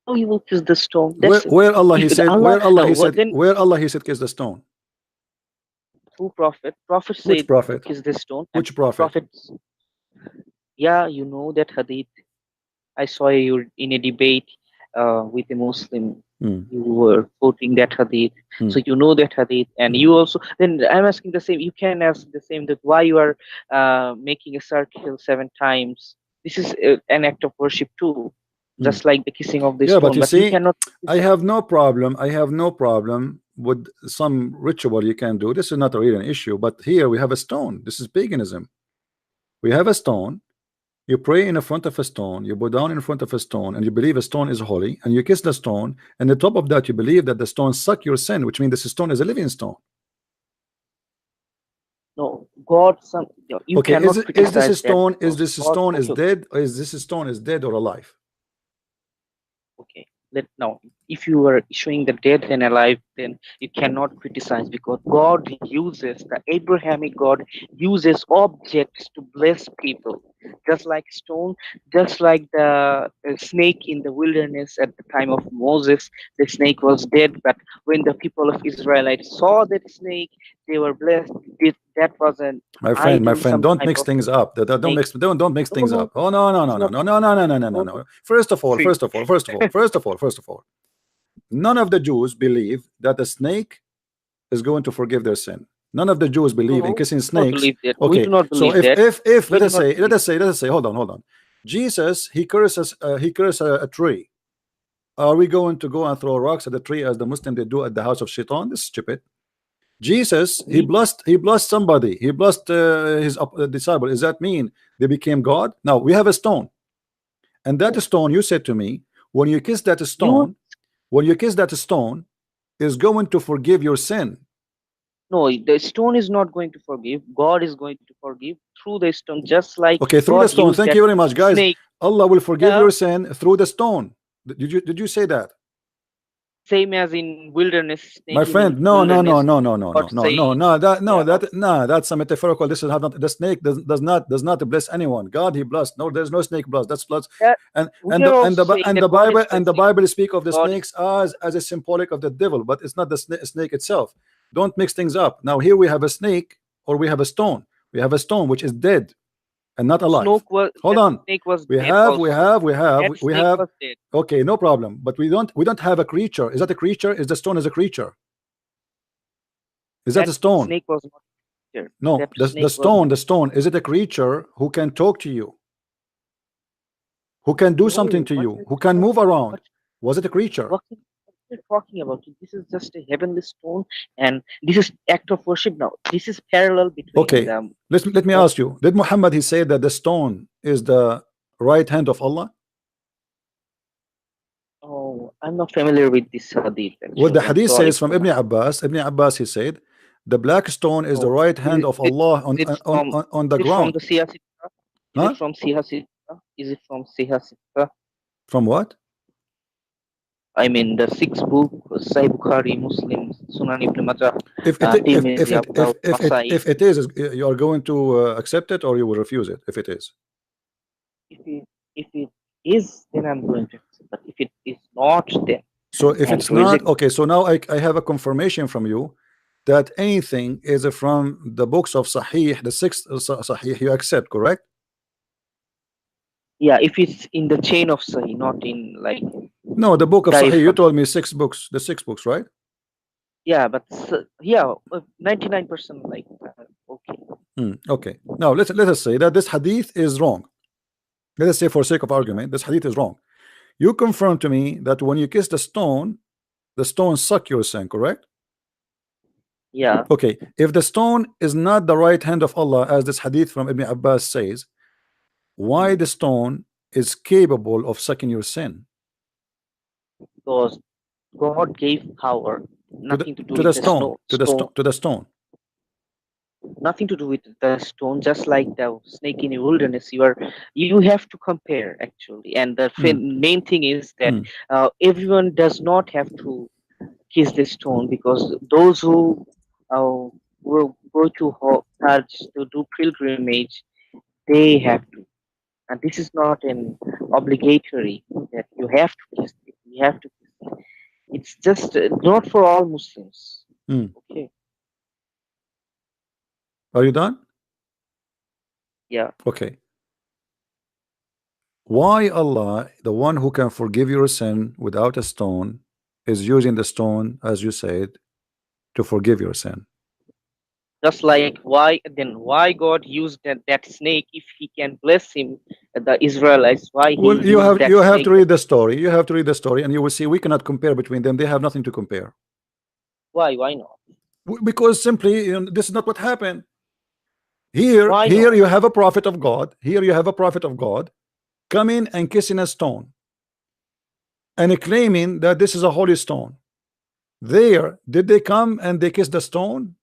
how you will kiss the stone? Where That's it. where Allah he If the said, Allah no, then where Allah he said kiss the stone? through Prophet Which said to prophet? kiss the stone, and Which prophet? Prophet, yeah, you know that hadith. I saw you in a debate with a Muslim. Hmm. You were quoting that hadith, Hmm. so you know that hadith, and you also. Then I'm asking the same. You can ask the same, that why you are making a circle 7 times. This is an act of worship too, Hmm. just like the kissing of the Yeah, but stone. you But you see, cannot. I have no problem. I have no problem with some ritual you can do. This is not really an issue. But here we have a stone. This is paganism. We have a stone. You pray in front of a stone. You bow down in front of a stone, and you believe a stone is holy, and you kiss the stone. And on top of that, you believe that the stone suck your sin, which means this stone is a living stone. No, God. Some you Okay, cannot is this a criticize that stone? Is because this God. stone is Okay, dead, or is this stone is dead or alive? okay. Let now, if you are showing the dead and alive, then you cannot criticize, because God uses the Abrahamic God uses objects to bless people, just like stone, just like the snake in the wilderness at the time of Moses. The snake was dead, but when the people of Israelites saw that snake, they were blessed. That was an My idol, friend, some don't type mix of things up. snake. Don't mix No, things no, up. Oh no no no it's no not. no no no no no no no No, no. no. See, First of all, none of the Jews believe that the snake is going to forgive their sin. None of the Jews believe in no, kissing we do not snakes. believe that. We Okay, do not so believe that. if We do not believe. let us say, hold on. Jesus, he cursed a tree. Are we going to go and throw rocks at the tree as the Muslim they do at the house of Shaitan? This is stupid. Jesus, We he blessed somebody. He blessed his disciple. Does that mean they became God? Now we have a stone, and that no, stone, you said to me, when you kiss that you stone, when you kiss that stone, is going to forgive your sin. no. The stone is not going to forgive. God is going to forgive through the stone, just like Okay, through the God stone. used Thank that you very much, guys. snake. Allah will forgive Yeah, your sin through the stone. Did you say that? same as in wilderness, My snake in friend, no, no, no, wilderness. no, no, no, God no, no, say, no, no, yeah, that's a metaphorical. This is not the snake does not bless anyone. God he blessed. No, there's no snake blessed. That's blessed. that we are also saying that God is And the blessing. Bible speak of the God is snakes as a symbolic of the devil, but it's not the snake itself. Don't mix things up. Now here we have a snake or we have a stone. We have a stone which is dead and not alive. Hold that on. snake was dead also. That We snake have. was dead. Okay, no problem. But we don't have a creature. Is that a creature? Is the stone as a creature? Is that That a stone? snake was not there. No, That snake was the stone. Is it a creature who can talk to you, who can do something no. to you, who can move What around? Was it a creature? what you're talking about? This is just a heavenly stone, and this is act of worship. Now this is parallel between Okay, the let me God. ask you. Did Muhammad he say that the stone is the right hand of Allah? Oh, I'm not familiar with this hadith What the actually. I'm hadith sorry says from for that. Ibn Abbas he said, the black stone is the Oh, right hand of Allah is it from on the is it from ground. the Siyasita? Is it Huh? from Siyasita? Is it from Siyasita? From what? I mean the sixth book, Sahih Bukhari, Muslim, Sunan Ibn Majah, If it Tirmidhi, Abu Dawud, Nasai. if it is, you are going to accept it or you will refuse it if it is. If it is, then I'm going to accept. But if it is not, then So if I'm it's to not reject. okay, so now I have a confirmation from you that anything is from the books of Sahih, the sixth Sahih, you accept, correct? Yeah, if it's in the chain of Sahih, not in like No, the book of direct Sahih, you from. told me six books, the six books, right? Yeah, but yeah, 99% like okay. Okay. Now let us say that this hadith is wrong. Let us say for sake of argument, this hadith is wrong. You confirm to me that when you kiss the stone suck your sin, correct? Yeah, Okay. If the stone is not the right hand of Allah, as this hadith from Ibn Abbas says, why the stone is capable of sucking your sin? because God gave power, To the nothing to do with the stone, stone. to the stone. nothing to do with the stone. Just like the snake in the wilderness, you have to compare actually. And the Hmm. main thing is that Hmm. everyone does not have to kiss the stone, because those who uh, will go to Hajj to do pilgrimage, they have to. And this is not an obligatory that you have to kiss it. You have to kiss it. It's just not for all Muslims. Hmm. Okay. Are you done? Yeah. Okay. Why Allah, the one who can forgive your sin without a stone, is using the stone, as you said, to forgive your sin? Just like why God used that snake, if He can bless him, the Israelites, why He Well, used that you have to snake? read the story. You have to read the story, and you will see we cannot compare between them. They have nothing to compare. Why? Why not? Because simply, this is not what happened. Why Here not? you have a prophet of God. Here you have a prophet of God coming and kissing a stone and claiming that this is a holy stone. There, did they come and they kiss the stone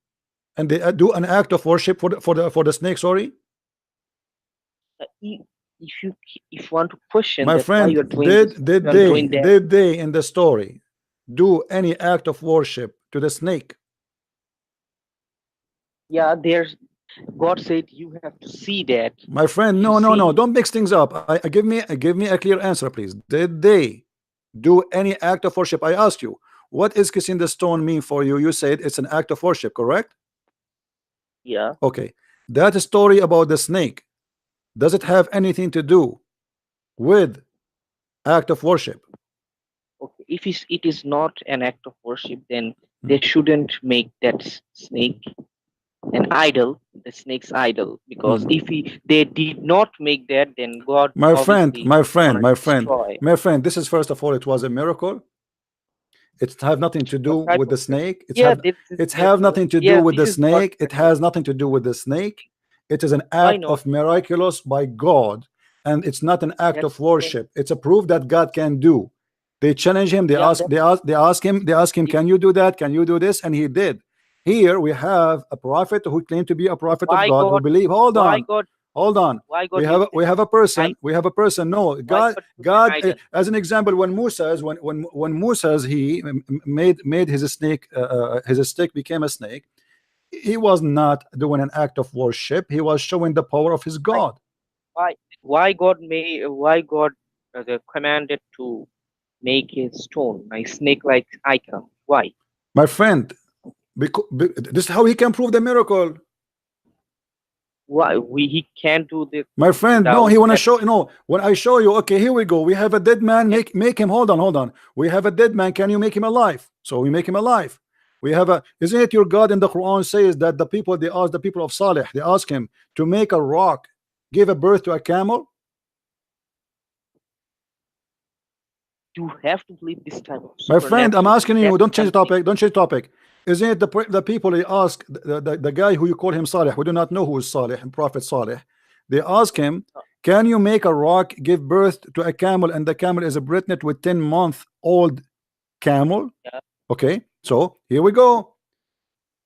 and they do an act of worship for the snake? Sorry, Uh, i- If if you want to question my that why friend, you're doing this, you're doing that. did they in the story do any act of worship to the snake? Yeah, there's God said you have to see that. My friend, If you no, no, no, see, don't mix things up. Give me a clear answer, please. Did they do any act of worship? I asked you, what is kissing the stone mean for you? You said it's an act of worship, correct? yeah, Okay. That story about the snake, does it have anything to do with act of worship? okay. If it is not an act of worship, then Hmm. they shouldn't make that snake an idol, the snake's idol. Because Hmm. if they did not make that, then God My friend, obviously my friend, gonna my friend, destroy. my friend, this is first of all, it was a miracle. It have nothing to do What type with of the snake. yeah, this It's there's have nothing to do yeah, with this the is not snake. It has nothing to do with the snake. It is an why act not? of miraculous by God, and it's not an act of That's worship. It's a proof that God can do. They challenge him. yeah, They ask him, if can you do that? Can you do this? And he did. Here we have a prophet who claimed to be a prophet of why God who God believe. why God Hold on. why God used We have a I person. We have a person. No, why God. God used an God. idol? As an example, when Moses, when Moses he made his stick became a snake. He was not doing an act of worship. He was showing the power of his Why God. why God commanded to make a stone, a snake like icon? Why? My friend, because this is how he can prove the miracle. Why he can't do this My friend, no, without he wanna that? show. No, when I show you, okay, here we go. We have a dead man. And Make him. Hold on, hold on. We have a dead man. Can you make him alive? So we make him alive. We have a. Isn't it your God in the Quran says that the people they ask the people of Saleh, they ask him to make a rock give a birth to a camel? you have to believe this type of My friend, I'm supernatural thing. asking you. That's Don't change the something. topic. Don't change the topic. Isn't it the people they ask the guy who you call him Saleh? We do not know who is Saleh and Prophet Saleh. They ask him, can you make a rock give birth to a camel, and the camel is a pregnant with 10-month old camel? Yeah. Okay, so here we go.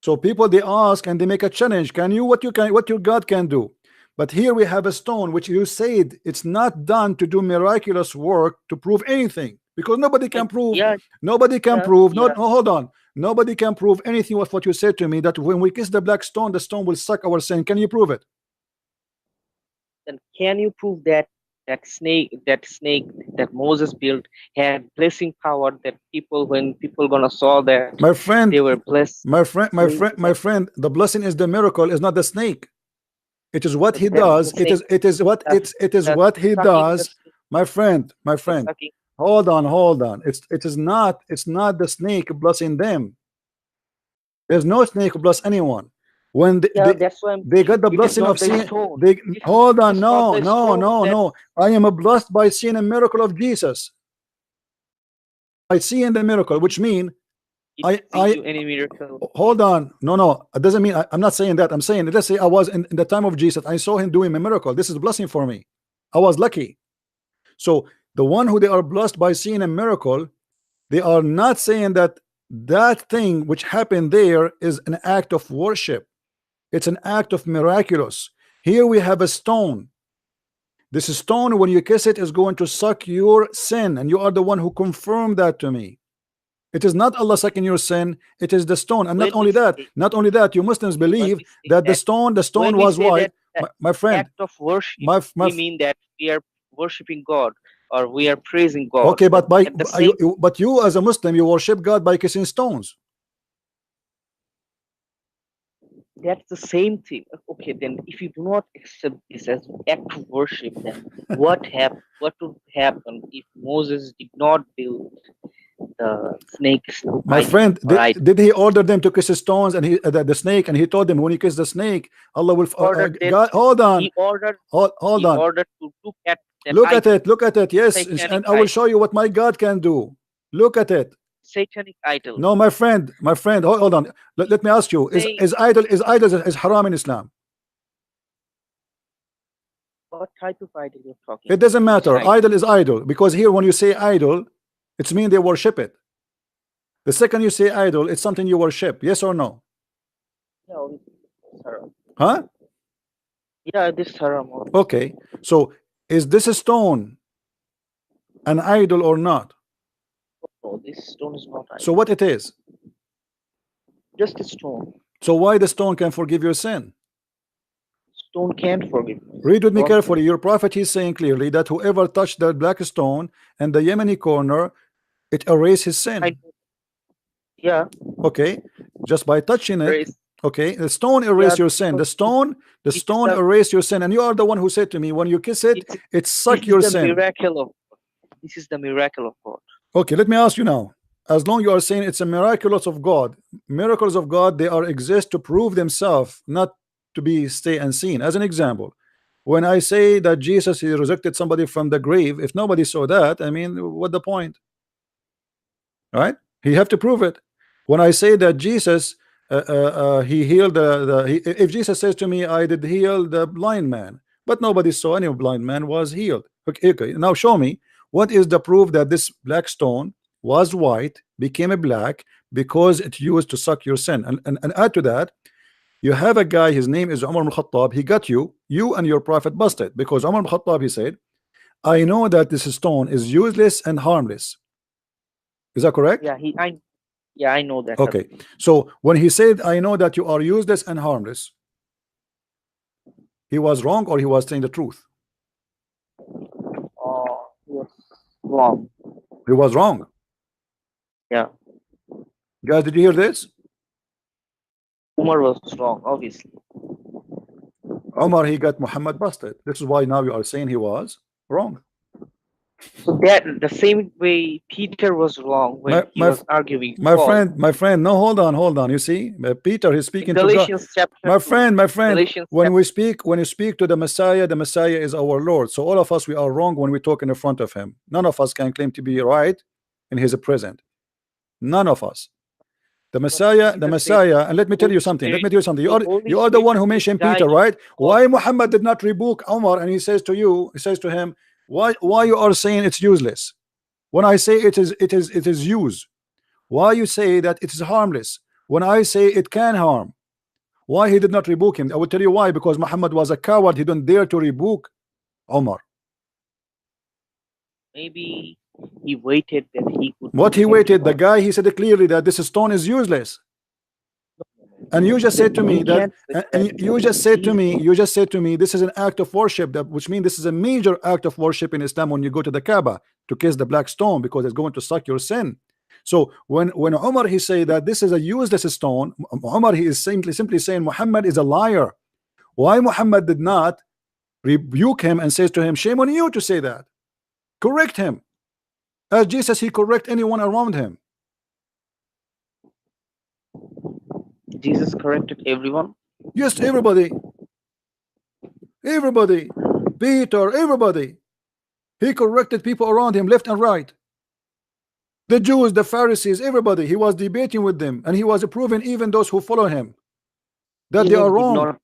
So people they ask and they make a challenge. Can you what your God can do? But here we have a stone which you said it's not done to do miraculous work to prove anything, because nobody can prove. Yeah, Nobody can yeah, prove. No, yeah. no, hold on. Nobody can prove anything with what you said to me that when we kiss the black stone, the stone will suck our sin. Can you prove it? Then can you prove that that snake that Moses built had blessing power, that people, when people gonna saw that, My they friend, were blessed? my friend, the blessing is the miracle, is not the snake. It is what he That's the does. snake. It is The what he sucking the does. My the friend, sucking. hold on. It's not the snake blessing them. There's no snake bless anyone. When Yeah, that's why I'm they saying got the it is blessing not of the seeing, stone. they hold It on, is not no, the no, stone no, that no. I am blessed by seeing a miracle of Jesus. I see in the miracle, which mean it see I you any miracle. hold on. No, no, it doesn't mean I'm not saying that. I'm saying, let's say I was in the time of Jesus, I saw him doing a miracle. This is a blessing for me. I was lucky. So the one who they are blessed by seeing a miracle, they are not saying that that thing which happened there is an act of worship. It's an act of miraculous. Here we have a stone. This stone, when you kiss it, is going to suck your sin, and you are the one who confirmed that to me. It is not Allah sucking your sin, it is the stone. And When we say, not only that, you Muslims when believe we say that that, the stone when we was say white. that the My friend, act of worship, my we mean that we are worshiping God or we are praising God. okay, but At the same, but you as a Muslim, you worship God by kissing stones. that's the same thing. Okay, then if you do not accept this as act of worship, then what would happen if Moses did not build the snake's My idol friend, or idol? did he order them to kiss the stones and the snake, and he told them when you kiss the snake, Allah will Ordered that God, he ordered hold he on. ordered to look at that idol, Look at it. Yes, satanic and I will idol, show you what my God can do. Look at it. satanic idol. No, my friend, hold on. Let me ask you: Say is haram in Islam? what type of idol you're talking It about? doesn't Which matter. idol? Idol is idol, because here when you say idol, it's mean they worship it. The second you say idol, it's something you worship. Yes or no? No, it's haram. Huh? Yeah, this haram. Okay. So is this a stone an idol or not? No, this stone is not So idol. what it is? Just a stone. So why the stone can forgive your sin? Stone can't forgive. Read with me God carefully. can. Your prophet is saying clearly that whoever touched the black stone and the Yemeni corner, it erased his sin. Yeah. Okay, just by touching it. Erase. Okay, the stone erased Yeah, your sin. because The it's stone the erased your sin, and you are the one who said to me, when you kiss it, it's it this suck is your the sin. miracle of God. This is the miracle of God. Okay, let me ask you now. As long you are saying it's a miraculous of God, miracles of God, they are exist to prove themselves, not to be stay unseen. As an example, when I say that Jesus he resurrected somebody from the grave, if nobody saw that, I mean, what the point? Right? He have to prove it. When I say that Jesus he healed if Jesus says to me, I did heal the blind man, but nobody saw any blind man was healed. Okay, now show me what is the proof that this black stone was white, became a black, because it used to suck your sin. And add to that, you have a guy, his name is Umar ibn Khattab. He got you and your prophet busted, because Umar ibn Khattab, he said, I know that this stone is useless and harmless. Is that correct? Yeah, I know that. Okay, so when he said, I know that you are useless and harmless, he was wrong or he was saying the truth? Yes. Wrong. He was wrong. Yeah. Guys, did you hear this? Umar was wrong, obviously. Omar, he got Muhammad busted. This is why now you are saying he was wrong. So that the same way Peter was wrong when he was arguing Paul. My friend, no, hold on. You see, Peter is speaking to God. Galatians chapter My 2. friend, Galatians when you speak to the Messiah is our Lord. So all of us, we are wrong when we talk in the front of him. None of us can claim to be right in his present. None of us. The Messiah, and let me tell you something. You are the one who mentioned Peter, right? Why Muhammad did not rebuke Omar, and he says to him, why you are saying it's useless? When I say it is used, why you say that it is harmless? When I say it can harm, why he did not rebuke him? I will tell you why. Because Muhammad was a coward. He didn't dare to rebuke Omar. Maybe he waited that he could. What he waited? The guy, he said clearly that this stone is useless. And you just said to me that, and you just said to me, this is an act of worship, which means this is a major act of worship in Islam when you go to the Kaaba to kiss the black stone, because it's going to suck your sin. So when Umar he say that this is a useless stone, Umar he is simply saying Muhammad is a liar. Why Muhammad did not rebuke him and says to him, shame on you to say that? Correct him, as Jesus he correct anyone around him. Jesus corrected everyone. Yes, everybody, Peter, everybody. He corrected people around him left and right. The Jews, the Pharisees, everybody. He was debating with them, and he was approving even those who follow him that they are wrong.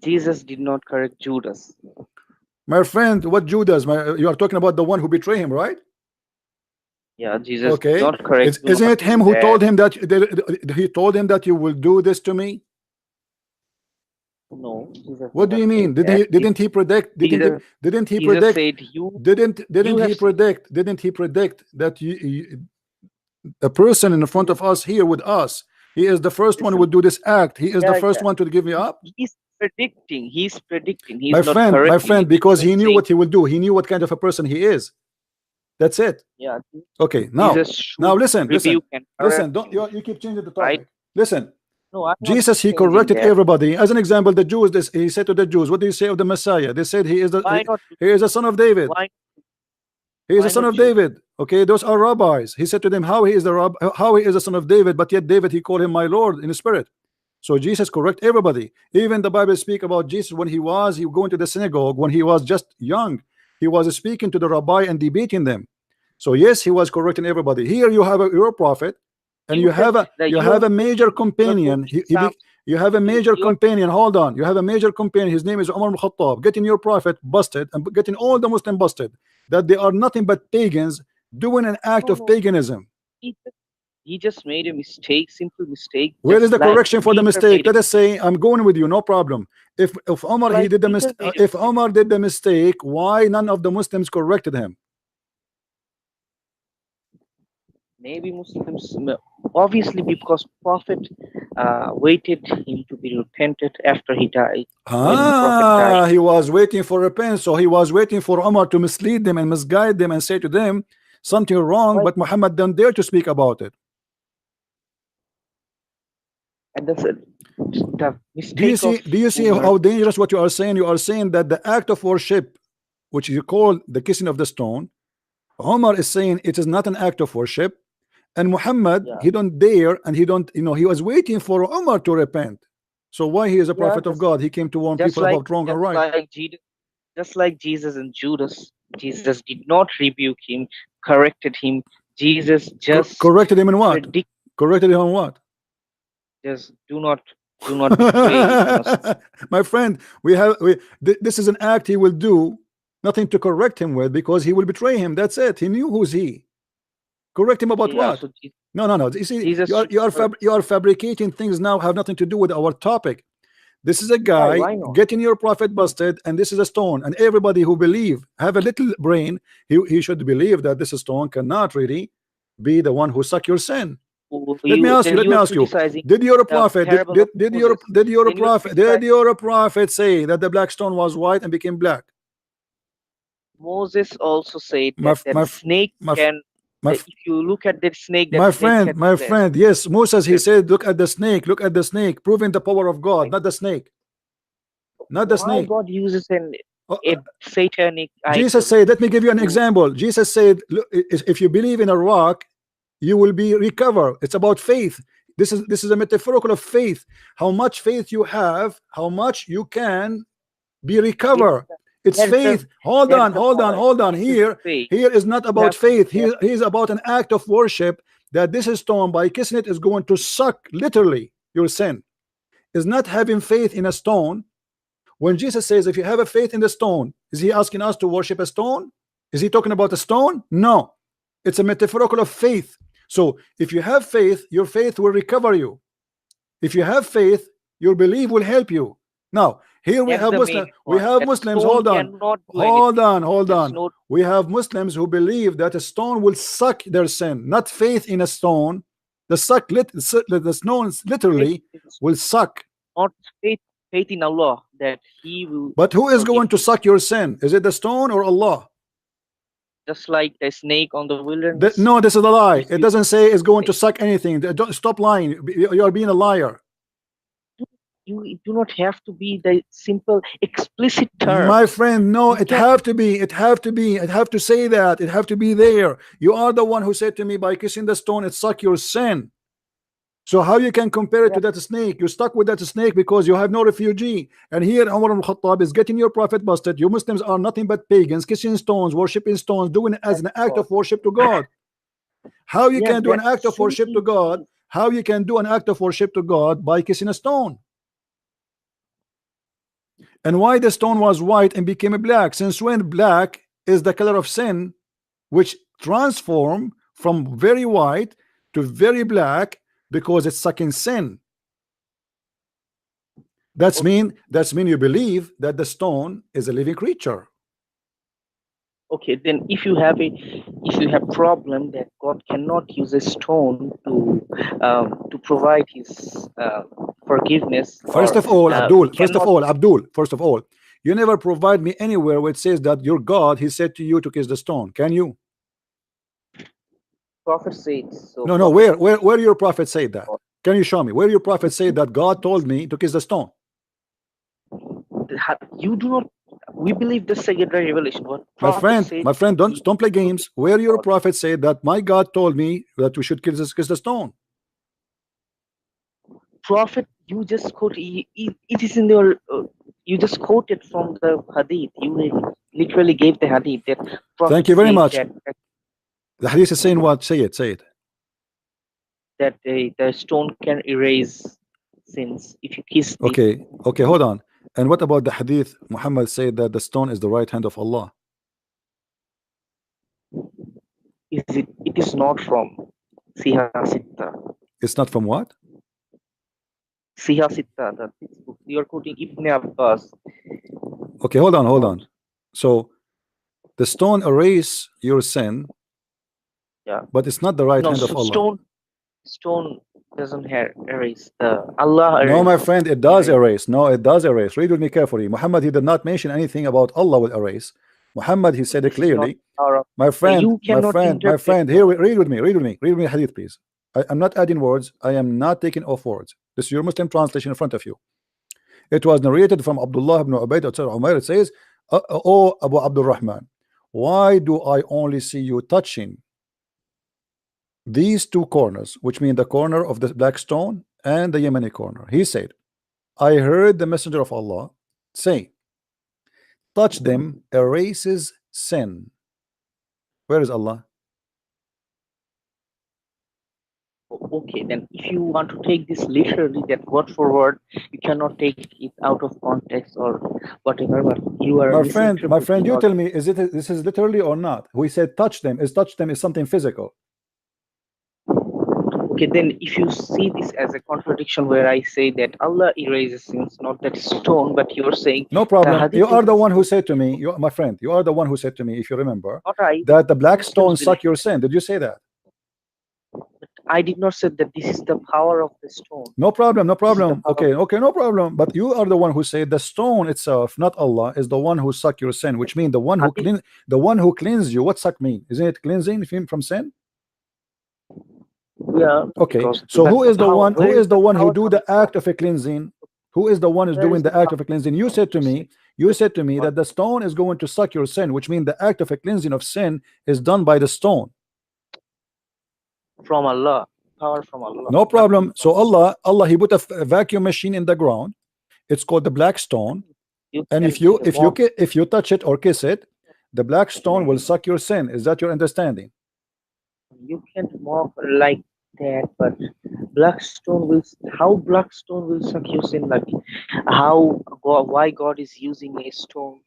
Jesus did not correct Judas. My friend, what Judas? You are talking about the one who betrayed him, right? Yeah, Jesus okay. Did not correct. Isn't it him who told him that he told him that you will do this to me? No, Jesus What do never you said mean? that. Didn't he predict? Jesus, Didn't he Jesus predict? said, you Didn't have he seen. predict? Didn't he predict that a person in front Jesus, of us here with us, he is the first one who listen. would do this act. He is the Yeah, first yeah. one to give me up. He's predicting. He's predicting. He's not My correcting friend, it. because Jesus he knew saying, what he would do. He knew what kind of a person he is. That's it. yeah, Okay, Jesus now should listen, rebuke and correct don't him, you keep changing the right? topic. Listen, No, I'm not Jesus, he changing corrected that. everybody. As an example, the Jews, he said to the Jews, what do you say of the Messiah? They said Why not? he is a son of David. Why? He is a Why son not of Jews? David. Okay, those are rabbis. He said to them, how he is a son of David, but yet David he called him my Lord in the spirit. So Jesus correct everybody. Even the Bible speak about Jesus when he going to the synagogue when he was just young. He was speaking to the rabbi and debating them. So yes, he was correcting everybody. Here you have your prophet, and You said that you you have are a major quoting. You are companion. quoting some. You have a major You are. companion. Hold on, you have a major companion. His name is Umar al Khattab. Getting your prophet busted and getting all the Muslim busted. That they are nothing but pagans doing an act No, of no. paganism. He just, he just made a mistake, simple mistake, Where is just the like correction for the Peter mistake? made a Let us mistake, say I'm going with you, no problem. If Omar he like did the Peter made a if mistake. Omar did the mistake, why none of the Muslims corrected him? Maybe Muslims, obviously, because Prophet waited him to be repented after he died. When Prophet died, He was waiting for repentance, so he was waiting for Omar to mislead them and misguide them and say to them something wrong, like, but Muhammad don't dare to speak about it. and that's it. The mistake of Do you see Umar. how dangerous what you are saying? You are saying that the act of worship, which you call the kissing of the stone, Omar is saying it is not an act of worship, and Muhammad Yeah, he don't dare, and he don't, he was waiting for Omar to repent. So why he is a yeah, prophet of God? He came to warn people about wrong and right. just like Jesus and Judas. Jesus did not rebuke him, corrected him. Jesus just Corrected him in what? predict. Corrected him on what? Just do not betray innocent. My friend, this is an act he will do, nothing to correct him with, because he will betray him. That's it. He knew who's he. Correct him about Yeah, what? so No. You see, Jesus should correct. you are fabricating things now have nothing to do with our topic. This is a Why? guy Why not? getting your prophet busted, and this is a stone. And everybody who believe have a little brain, he should believe that this stone cannot really be the one who suck your sin. Let me You are ask you, criticizing did your the prophet parable of Moses. Then you are did criticizing your prophet say that the black stone was white and became black? Moses also said My that snake my can. my, If you look at that snake, that snake can my flesh. friend, yes, Moses he said, look at the snake, proving the power of God, Like, not the snake, not the why snake. God uses Uh, a satanic Jesus idol said, let me give you an to. example. Jesus said, look, if you believe in a rock, you will be recovered. It's about faith. This is a metaphorical of faith. How much faith you have, how much you can be Yeah, recovered. It's that's the faith. Hold that's on, the hold on, point. hold on. Faith is faith. Here is not You about have to faith. have. Here is about an act of worship, that this stone by kissing it is going to suck literally your sin. Is not having faith in a stone. When Jesus says, if you have a faith in the stone, is he asking us to worship a stone? Is he talking about a stone? No, it's a metaphorical of faith. So if you have faith, your faith will recover you. If you have faith, your belief will help you. Now, here That's the main We point. have That Muslims. stone Hold on, cannot do anything. hold That's on. not. We have Muslims who believe that a stone will suck their sin, not faith in a stone. The stones Faith literally is will suck. not faith. Faith in Allah that He will But who is forgive going to you. suck your sin? Is it the stone or Allah? Just like the snake on the wilderness. No, this is a lie. If It you doesn't say it's going to like, suck anything. Don't stop lying. You are being a liar. you do not have to be the simple explicit My terms. friend, no, You can. it have to say that, it have to be there. You are the one who said to me, by kissing the stone, it suck your sin. So how you can compare it Yeah, to that snake? You're stuck with that snake because you have no refugee. And here Umar al-Khattab is getting your prophet busted. You Muslims are nothing but pagans, kissing stones, worshiping stones, doing it as that's an act God. of worship to God. How you Yeah, can do an that's act of sin worship to God? indeed. How you can do an act of worship to God by kissing a stone? And why the stone was white and became black? Since when black is the color of sin, which transform from very white to very black because it's sucking sin. That's mean you believe that the stone is a living creature. Okay, then if you have problem that God cannot use a stone to provide His forgiveness, First or of all, we Abdul, cannot. first of all, you never provide me anywhere where it says that your God, he said to you to kiss the stone. Can you? Prophet said so. No, no, Prophet, where your prophet said that? Can you show me where your prophet said that God told me to kiss the stone? you do not. We believe the secondary revelation. What Prophet said, My friend, he don't play took it games. from Where your God. prophet said that my God told me that we should kiss the stone. Prophet, you just quote. It is in your. You just quoted from the hadith. Literally gave the hadith that Thank Prophet you very said much. The hadith is saying what? Say it, say it. that the stone can erase sins if you kiss the. Okay, okay, hold on. And what about the hadith? Muhammad said that the stone is the right hand of Allah. It is not from Siha Sitta. It's not from what? Siha Sitta, the sixth book. You are quoting Ibn Abbas. Okay, hold on, hold About, on. So the stone erase your sin, yeah. but it's not the right No, hand of so Allah. stone doesn't erase. The Allah No, my erase. friend, it does erase. No, it does erase. Read with me carefully. Muhammad, he did not mention anything about Allah will erase. Muhammad, he said it This is not clearly. power of. My friend, You cannot my interpret friend, the here, read with me, read with me, read with me hadith, please. I'm not adding words. I am not taking off words. This is your Muslim translation in front of you. It was narrated from Abdullah ibn Ubayd or Umar. It says, "Oh Abu Abdul Rahman, why do I only see you touching these two corners, which mean the corner of the black stone and the Yemeni corner?" He said, I heard the messenger of Allah say, touch them erases sin. Where is Allah? Okay, then if you want to take this literally, that word for word, you cannot take it out of context or whatever, but you are My friend, misinterpreting. you Or tell me, is it this is literally or not? We said touch them is something physical. okay, then if you see this as a contradiction where I say that Allah erases sins, not that stone, but you're saying No the problem. You hadith are the doesn't one say, who said to me, you, my friend, you are the one who said to me, if you remember, not I, that the black stone Muslims believe. suck your sin. Did you say that? I did not say that this is the power of the stone. No problem, no This is the problem. power of Okay, okay, no problem. But you are the one who said the stone itself, not Allah, is the one who suck your sin, which means hadith. the one who cleans you. What suck mean? Isn't it cleansing from sin? Yeah, Okay, because so but who the is the power. one? Who Where is is the the one who power do coming the from? act of a cleansing? Who is the one who's Where doing is the the act power? of a cleansing? You're saying You said to me God that the stone is going to suck your sin, which means the act of a cleansing of sin is done by the stone. from Allah, power from Allah, No nothing problem. from So Allah, he put a vacuum machine in the ground. It's called the black Allah. stone. You And can mock. if you touch it or kiss it, the black stone will suck your sin. Is that your understanding? You can't mock like that, but Blackstone will. How Blackstone will suck you in, like how God, why God is using a stone.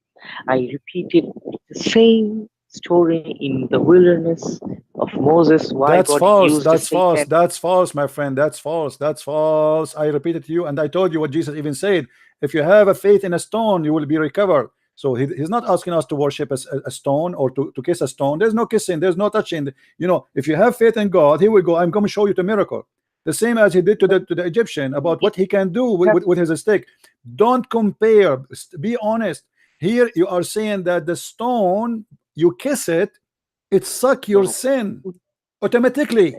I repeated the same story in the wilderness of Moses. Why That's God false. used the That's false. Satan. That's false, my friend. That's false. That's false. I repeated to you, and I told you what Jesus even said. If you have a faith in a stone, you will be recovered. So he's not asking us to worship a stone or to kiss a stone. There's no kissing. There's no touching. You know, if you have faith in God, He will go. I'm going to show you the miracle. The same as He did to But the Egyptian about if what He can do you have with his stick. Don't compare. Be honest. Here you are saying that the stone, you kiss it, it suck no, your no, sin automatically.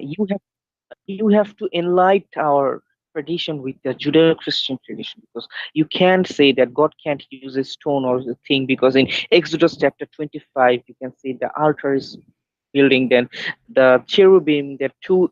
you have to enlighten our tradition with the Judeo-Christian tradition, because you can't say that God can't use a stone or a thing, because in Exodus chapter 25 you can see the altar is building, then the cherubim, the two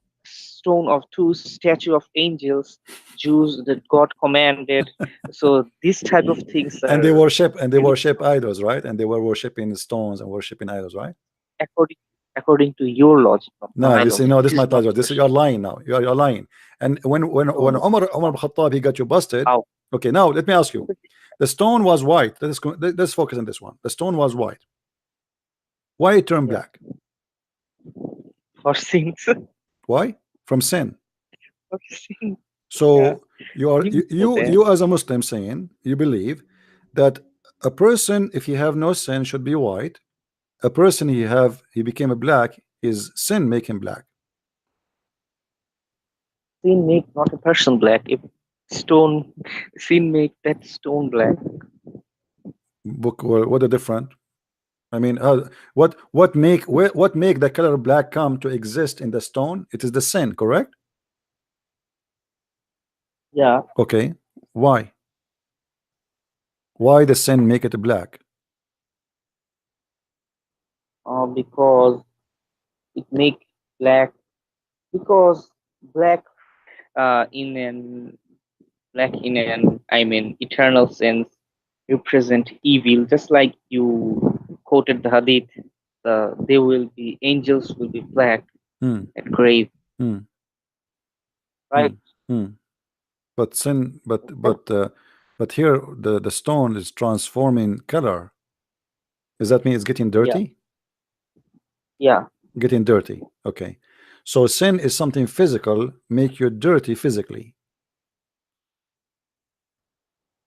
statue of angels, Jews that God commanded. So these type of things are And they really worship idols, right? And they were worshiping stones and worshiping idols, right? according according to your logic, not No, my you see, logic. no, this This is my is not logic. This is, you're Christian. lying now. You're lying. And No, when no. Umar ibn Khattab, he got you busted. How? Okay, now let me ask you. The stone was white. Let's focus on this one. The stone was white. Why it turned Yeah, black? for sins. Why? From sin. For sin. Yeah, So you are you know that. you as a Muslim saying you believe that a person, if he have no sin, should be white. A person he became a black, his sin make him black. Sin make not a person black. If stone, sin make that stone black. Book, what a different. I mean, what make the color black come to exist in the stone? It is the sin, correct? Yeah, Okay, why? Why the sin make it black? because it make black because black in an black in an I mean eternal sense represent evil. Just like you quoted the hadith, there will be angels will be black Hmm, at grave, hmm, hmm, right? hmm. But sin, That, but here the stone is transforming color. Does that mean it's getting yeah, dirty? yeah. Getting dirty. Okay. So sin is something physical, make you dirty physically.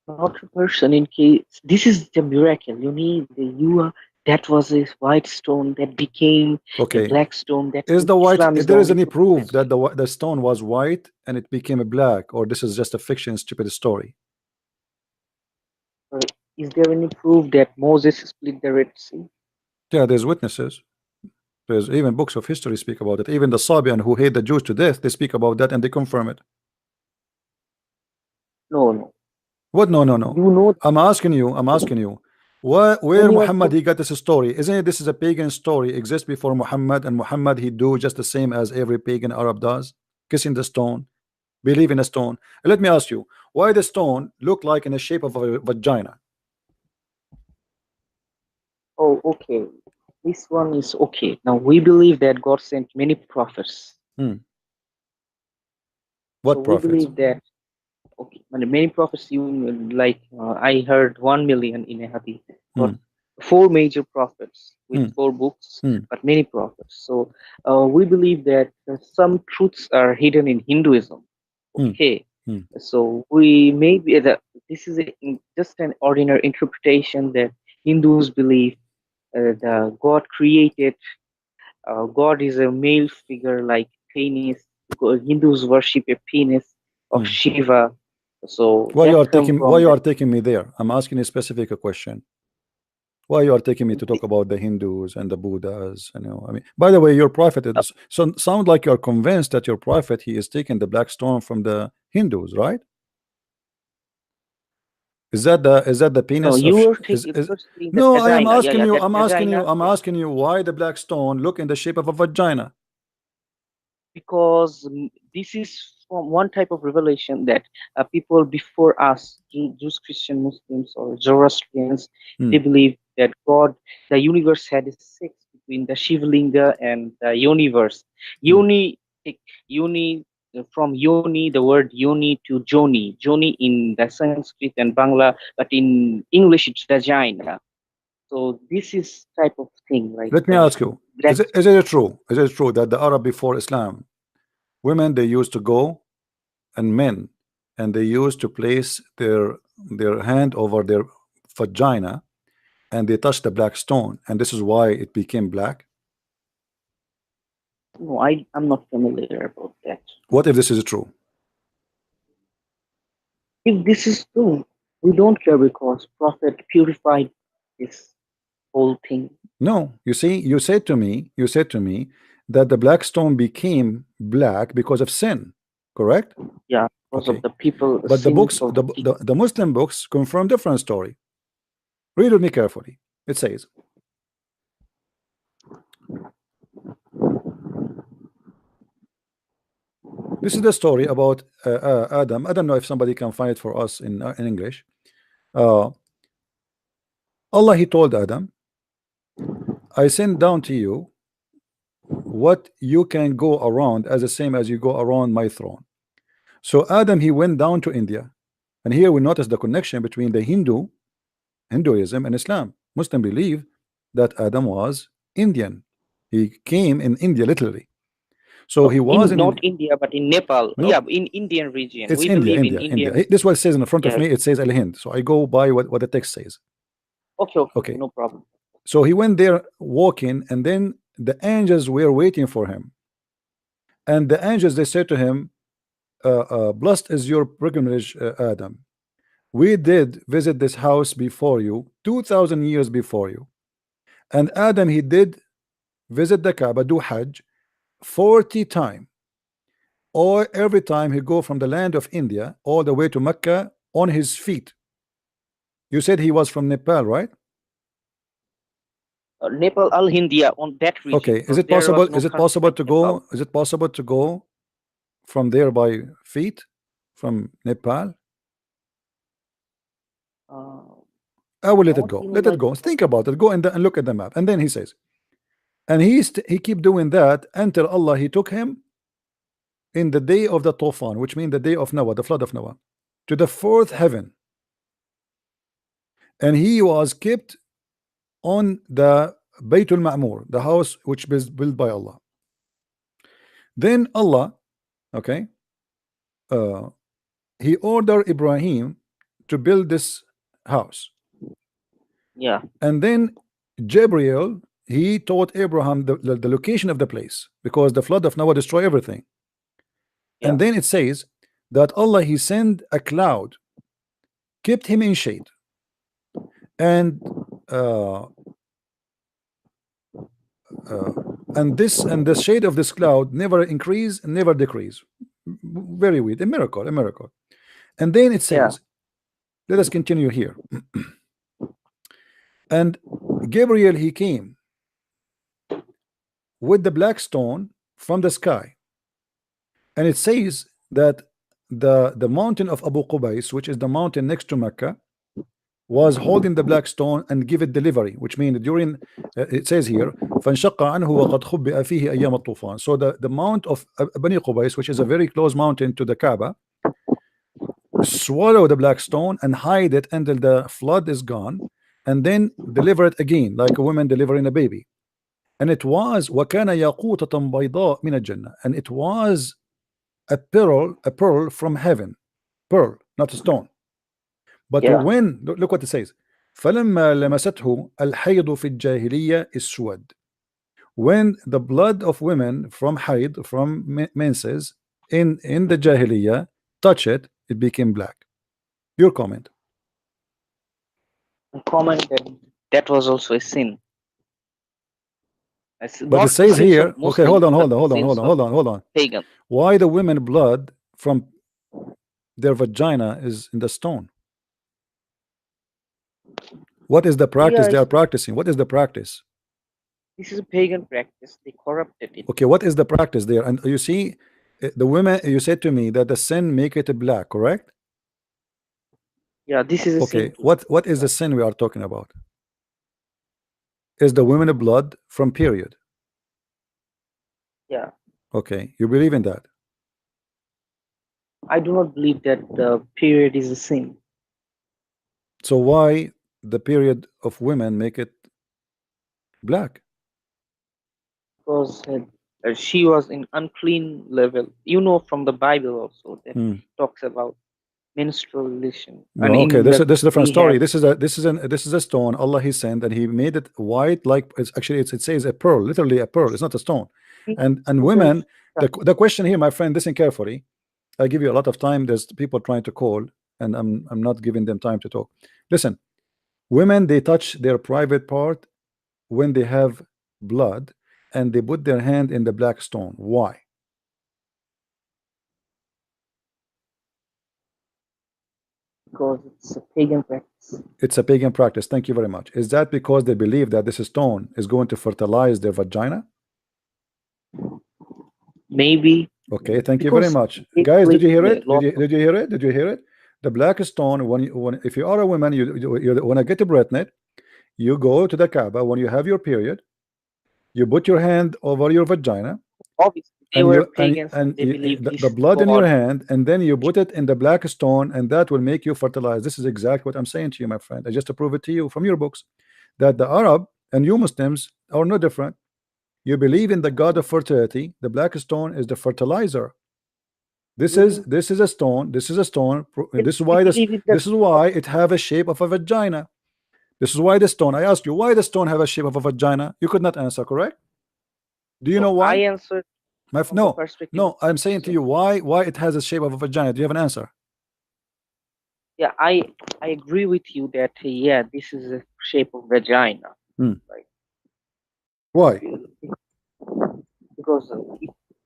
Not a person in case this is the miracle. You need the you are that was a white stone that became a Okay. black stone. That Is means the white, Islam is the there is only any book that proof that the stone was white and it became a black, or this is just a fiction, stupid story? uh, is there any proof that Moses split the Red Sea? Yeah, there's witnesses. There's even books of history speak about it. Even the Sabian who hate the Jews to death, they speak about that and they confirm it. No, no. What? No, no, no. You know I'm asking you, where many of Muhammad the he got this story? Isn't it this is a pagan story, exists before Muhammad, and Muhammad he do just the same as every pagan Arab does, kissing the stone, believe in a stone. Let me ask you, why the stone look like in the shape of a vagina? oh okay. This one is okay. Now we believe that God sent many prophets. Hmm. So What we prophets? believe that okay, many prophets you like I heard 1 million in a hadith. Hmm. God, four major prophets with Hmm. four books, Hmm. but many prophets. So we believe that some truths are hidden in Hinduism. Hmm. Okay, Hmm. so we maybe this is just an ordinary interpretation that Hindus believe the God created. God is a male figure like penis. Hindus worship a penis of Hmm. Shiva. So that come Why from you that. are taking me there? I'm asking a specific question. Why you are taking me to talk about the Hindus and the Buddhas? You know, I mean, by the way, your prophet is so sound like you're convinced that your prophet he is taking the black stone from the Hindus, right? Is that the No, penis of you are is first saying that no, I am vagina. Yeah, asking yeah, you, that vagina. I'm Yeah, asking you why the black stone look in the shape of a vagina. because this is from one type of revelation that people before us, Jews, Christian, Muslims, or Zoroastrians, Hmm. they believe that God, the universe had a sex between the Shivlinga and the universe. Hmm. Yoni, yoni from yoni, the word yoni to joni, joni in the Sanskrit and Bangla, but in English it's vagina. So this is type of thing like Let me ask you, black. is it true? Is it true that the Arab before Islam, women they used to go, and men, and they used to place their hand over their vagina and they touched the black stone, and this is why it became black? No, I'm not familiar about that. What if this is true? If this is true, we don't care because Prophet purified this whole thing. No, you see, you said to me that the black stone became black because of sin, correct? Yeah, because of Okay, the people, the but the sins books, of the people. the Muslim books confirm different story. Read with me carefully. It says, this is the story about Adam. I don't know if somebody can find it for us in English. uh, Allah he told Adam, I send down to you what you can go around as the same as you go around my throne. So Adam he went down to India, and here we notice the connection between the Hinduism and Islam. Muslim believe that Adam was Indian. He came in India literally. So he was In in, not India, but in Nepal. no, Yeah, in Indian region. it's We India, believe in India, India. Indian. This is what it says in front of Yeah. me. It says Al Hind. So I go by what the text says. Okay, okay, okay. Okay. No problem. So he went there walking, and then the angels were waiting for him. And the angels, they said to him, blessed is your pilgrimage, Adam. We did visit this house before you, 2,000 years before you. And Adam, he did visit the Kaaba, do Hajj 40 times. Or every time he go from the land of India all the way to Mecca on his feet. You said he was from Nepal, right? Nepal, Al Hindia, on that region, Okay. Is because it there possible? was no Is it country possible like to Nepal. go? Is it possible to go from there by feet from Nepal? Uh, I will let it not go. in Let it like go. Think about it. Go and look at the map. And then he says, and he keep doing that until Allah he took him in the day of the Tufan, which means the day of Noah, the flood of Noah, to the fourth yeah, heaven, and he was kept on the Baytul Ma'mur, the house which is built by Allah. Then Allah, okay, uh, he ordered Ibrahim to build this house, yeah, and then Gabriel he taught Abraham the location of the place because the flood of Noah destroyed everything. yeah, And then it says that Allah he sent a cloud, kept him in shade, and uh, uh, and the shade of this cloud never increase, never decrease. Very weird, a miracle, a miracle. And then it yeah, says, let us continue here. And Gabriel he came with the black stone from the sky, and it says that the mountain of Abu Qubais, which is the mountain next to Mecca, was holding the black stone and give it delivery, which means during it says here فانشق عنه وقد خبئ فيه أيام الطوفان. So the mount of Bani Qubais, which is a very close mountain to the Kaaba, swallow the black stone and hide it until the flood is gone, and then deliver it again like a woman delivering a baby. And it was وكان ياقوتة بيضاء من الجنة, and it was a pearl from heaven, pearl, not a stone. But yeah. when look what it says, فلما لمسته الحيض في الجاهلية السود. When the blood of women from haid, from menses in the Jahiliyyah touch it, it became black. Your comment. And comment that that was also a sin. It's But it not says sins of here, okay, hold Muslims, on, but hold on, hold on, hold sins on, of hold on, hold on. pagan. Why the women blood from their vagina is in the stone? What is the practice Yeah, they are practicing? What is the practice? this is a pagan practice. They corrupted it. Okay, what is the practice there? And you see, the women, you said to me that the sin make it black, correct? Yeah, this is a Okay, sin too. what is the sin we are talking about? Is the women blood from period? Yeah, Okay, you believe in that? I do not believe that the period is a sin So why the period of women make it black? because she was in unclean level. You know from the Bible also that Hmm. talks about menstrual relation, and No, okay, in that this is a different we story. have This is a stone Allah he sent, and he made it white, like it's actually it says a pearl, literally a pearl. It's not a stone. And women, the question here, my friend, listen carefully. I give you a lot of time. There's people trying to call, and I'm not giving them time to talk. Listen, women they touch their private part when they have blood, and they put their hand in the black stone. Why? because it's a pagan practice. It's a pagan practice. Thank you very much. Is that because they believe that this stone is going to fertilize their vagina? Maybe Okay, thank you very because much, they guys. Did believe you hear in a it? lot of Did you hear it? Did you hear it? The black stone. When if you are a woman, you when I get pregnant, you go to the Kaaba when you have your period. You put your hand over your vagina, obviously they and were you pagans and they believe the this blood in your god. hand, and then you put it in the black stone, and that will make you fertilize. This is exactly what I'm saying to you, my friend. I just to prove it to you from your books that the Arab and you Muslims are no different. You believe in the god of fertility. The black stone is the fertilizer. Mm, This is a stone. This is a stone. then This is we why believe in the this is why it have a shape of a vagina. This is why the stone. I asked you why the stone have a shape of a vagina. You could not answer, correct? Do you no. know I why? answered from the No, perspective of no. I'm saying to Islam. you why it has a shape of a vagina. Do you have an answer? Yeah, I agree with you that yeah, this is a shape of vagina, Hmm. right? Why? Because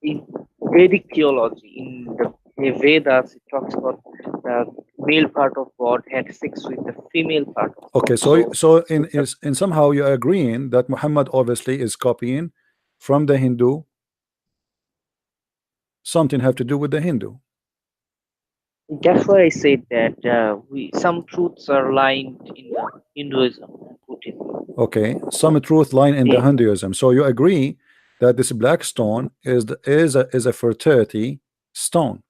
in Vedic theology, in the Vedas, it talks about the male part of God had sex with the female part of Okay, God. so So in with the, in somehow you're agreeing that Muhammad obviously is copying from the Hindu, something have to do with the Hindu. that's why I said that we some truths are lying in the Hinduism and Buddhism. Okay, some truth line in the They, Hinduism. So you agree that this black stone is is a fertility stone.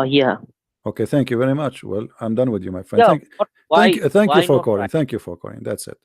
yeah, Okay, thank you very much. Well, I'm done with you, my friend. yeah. But Thank you why for not calling. right? Thank you for calling. That's it.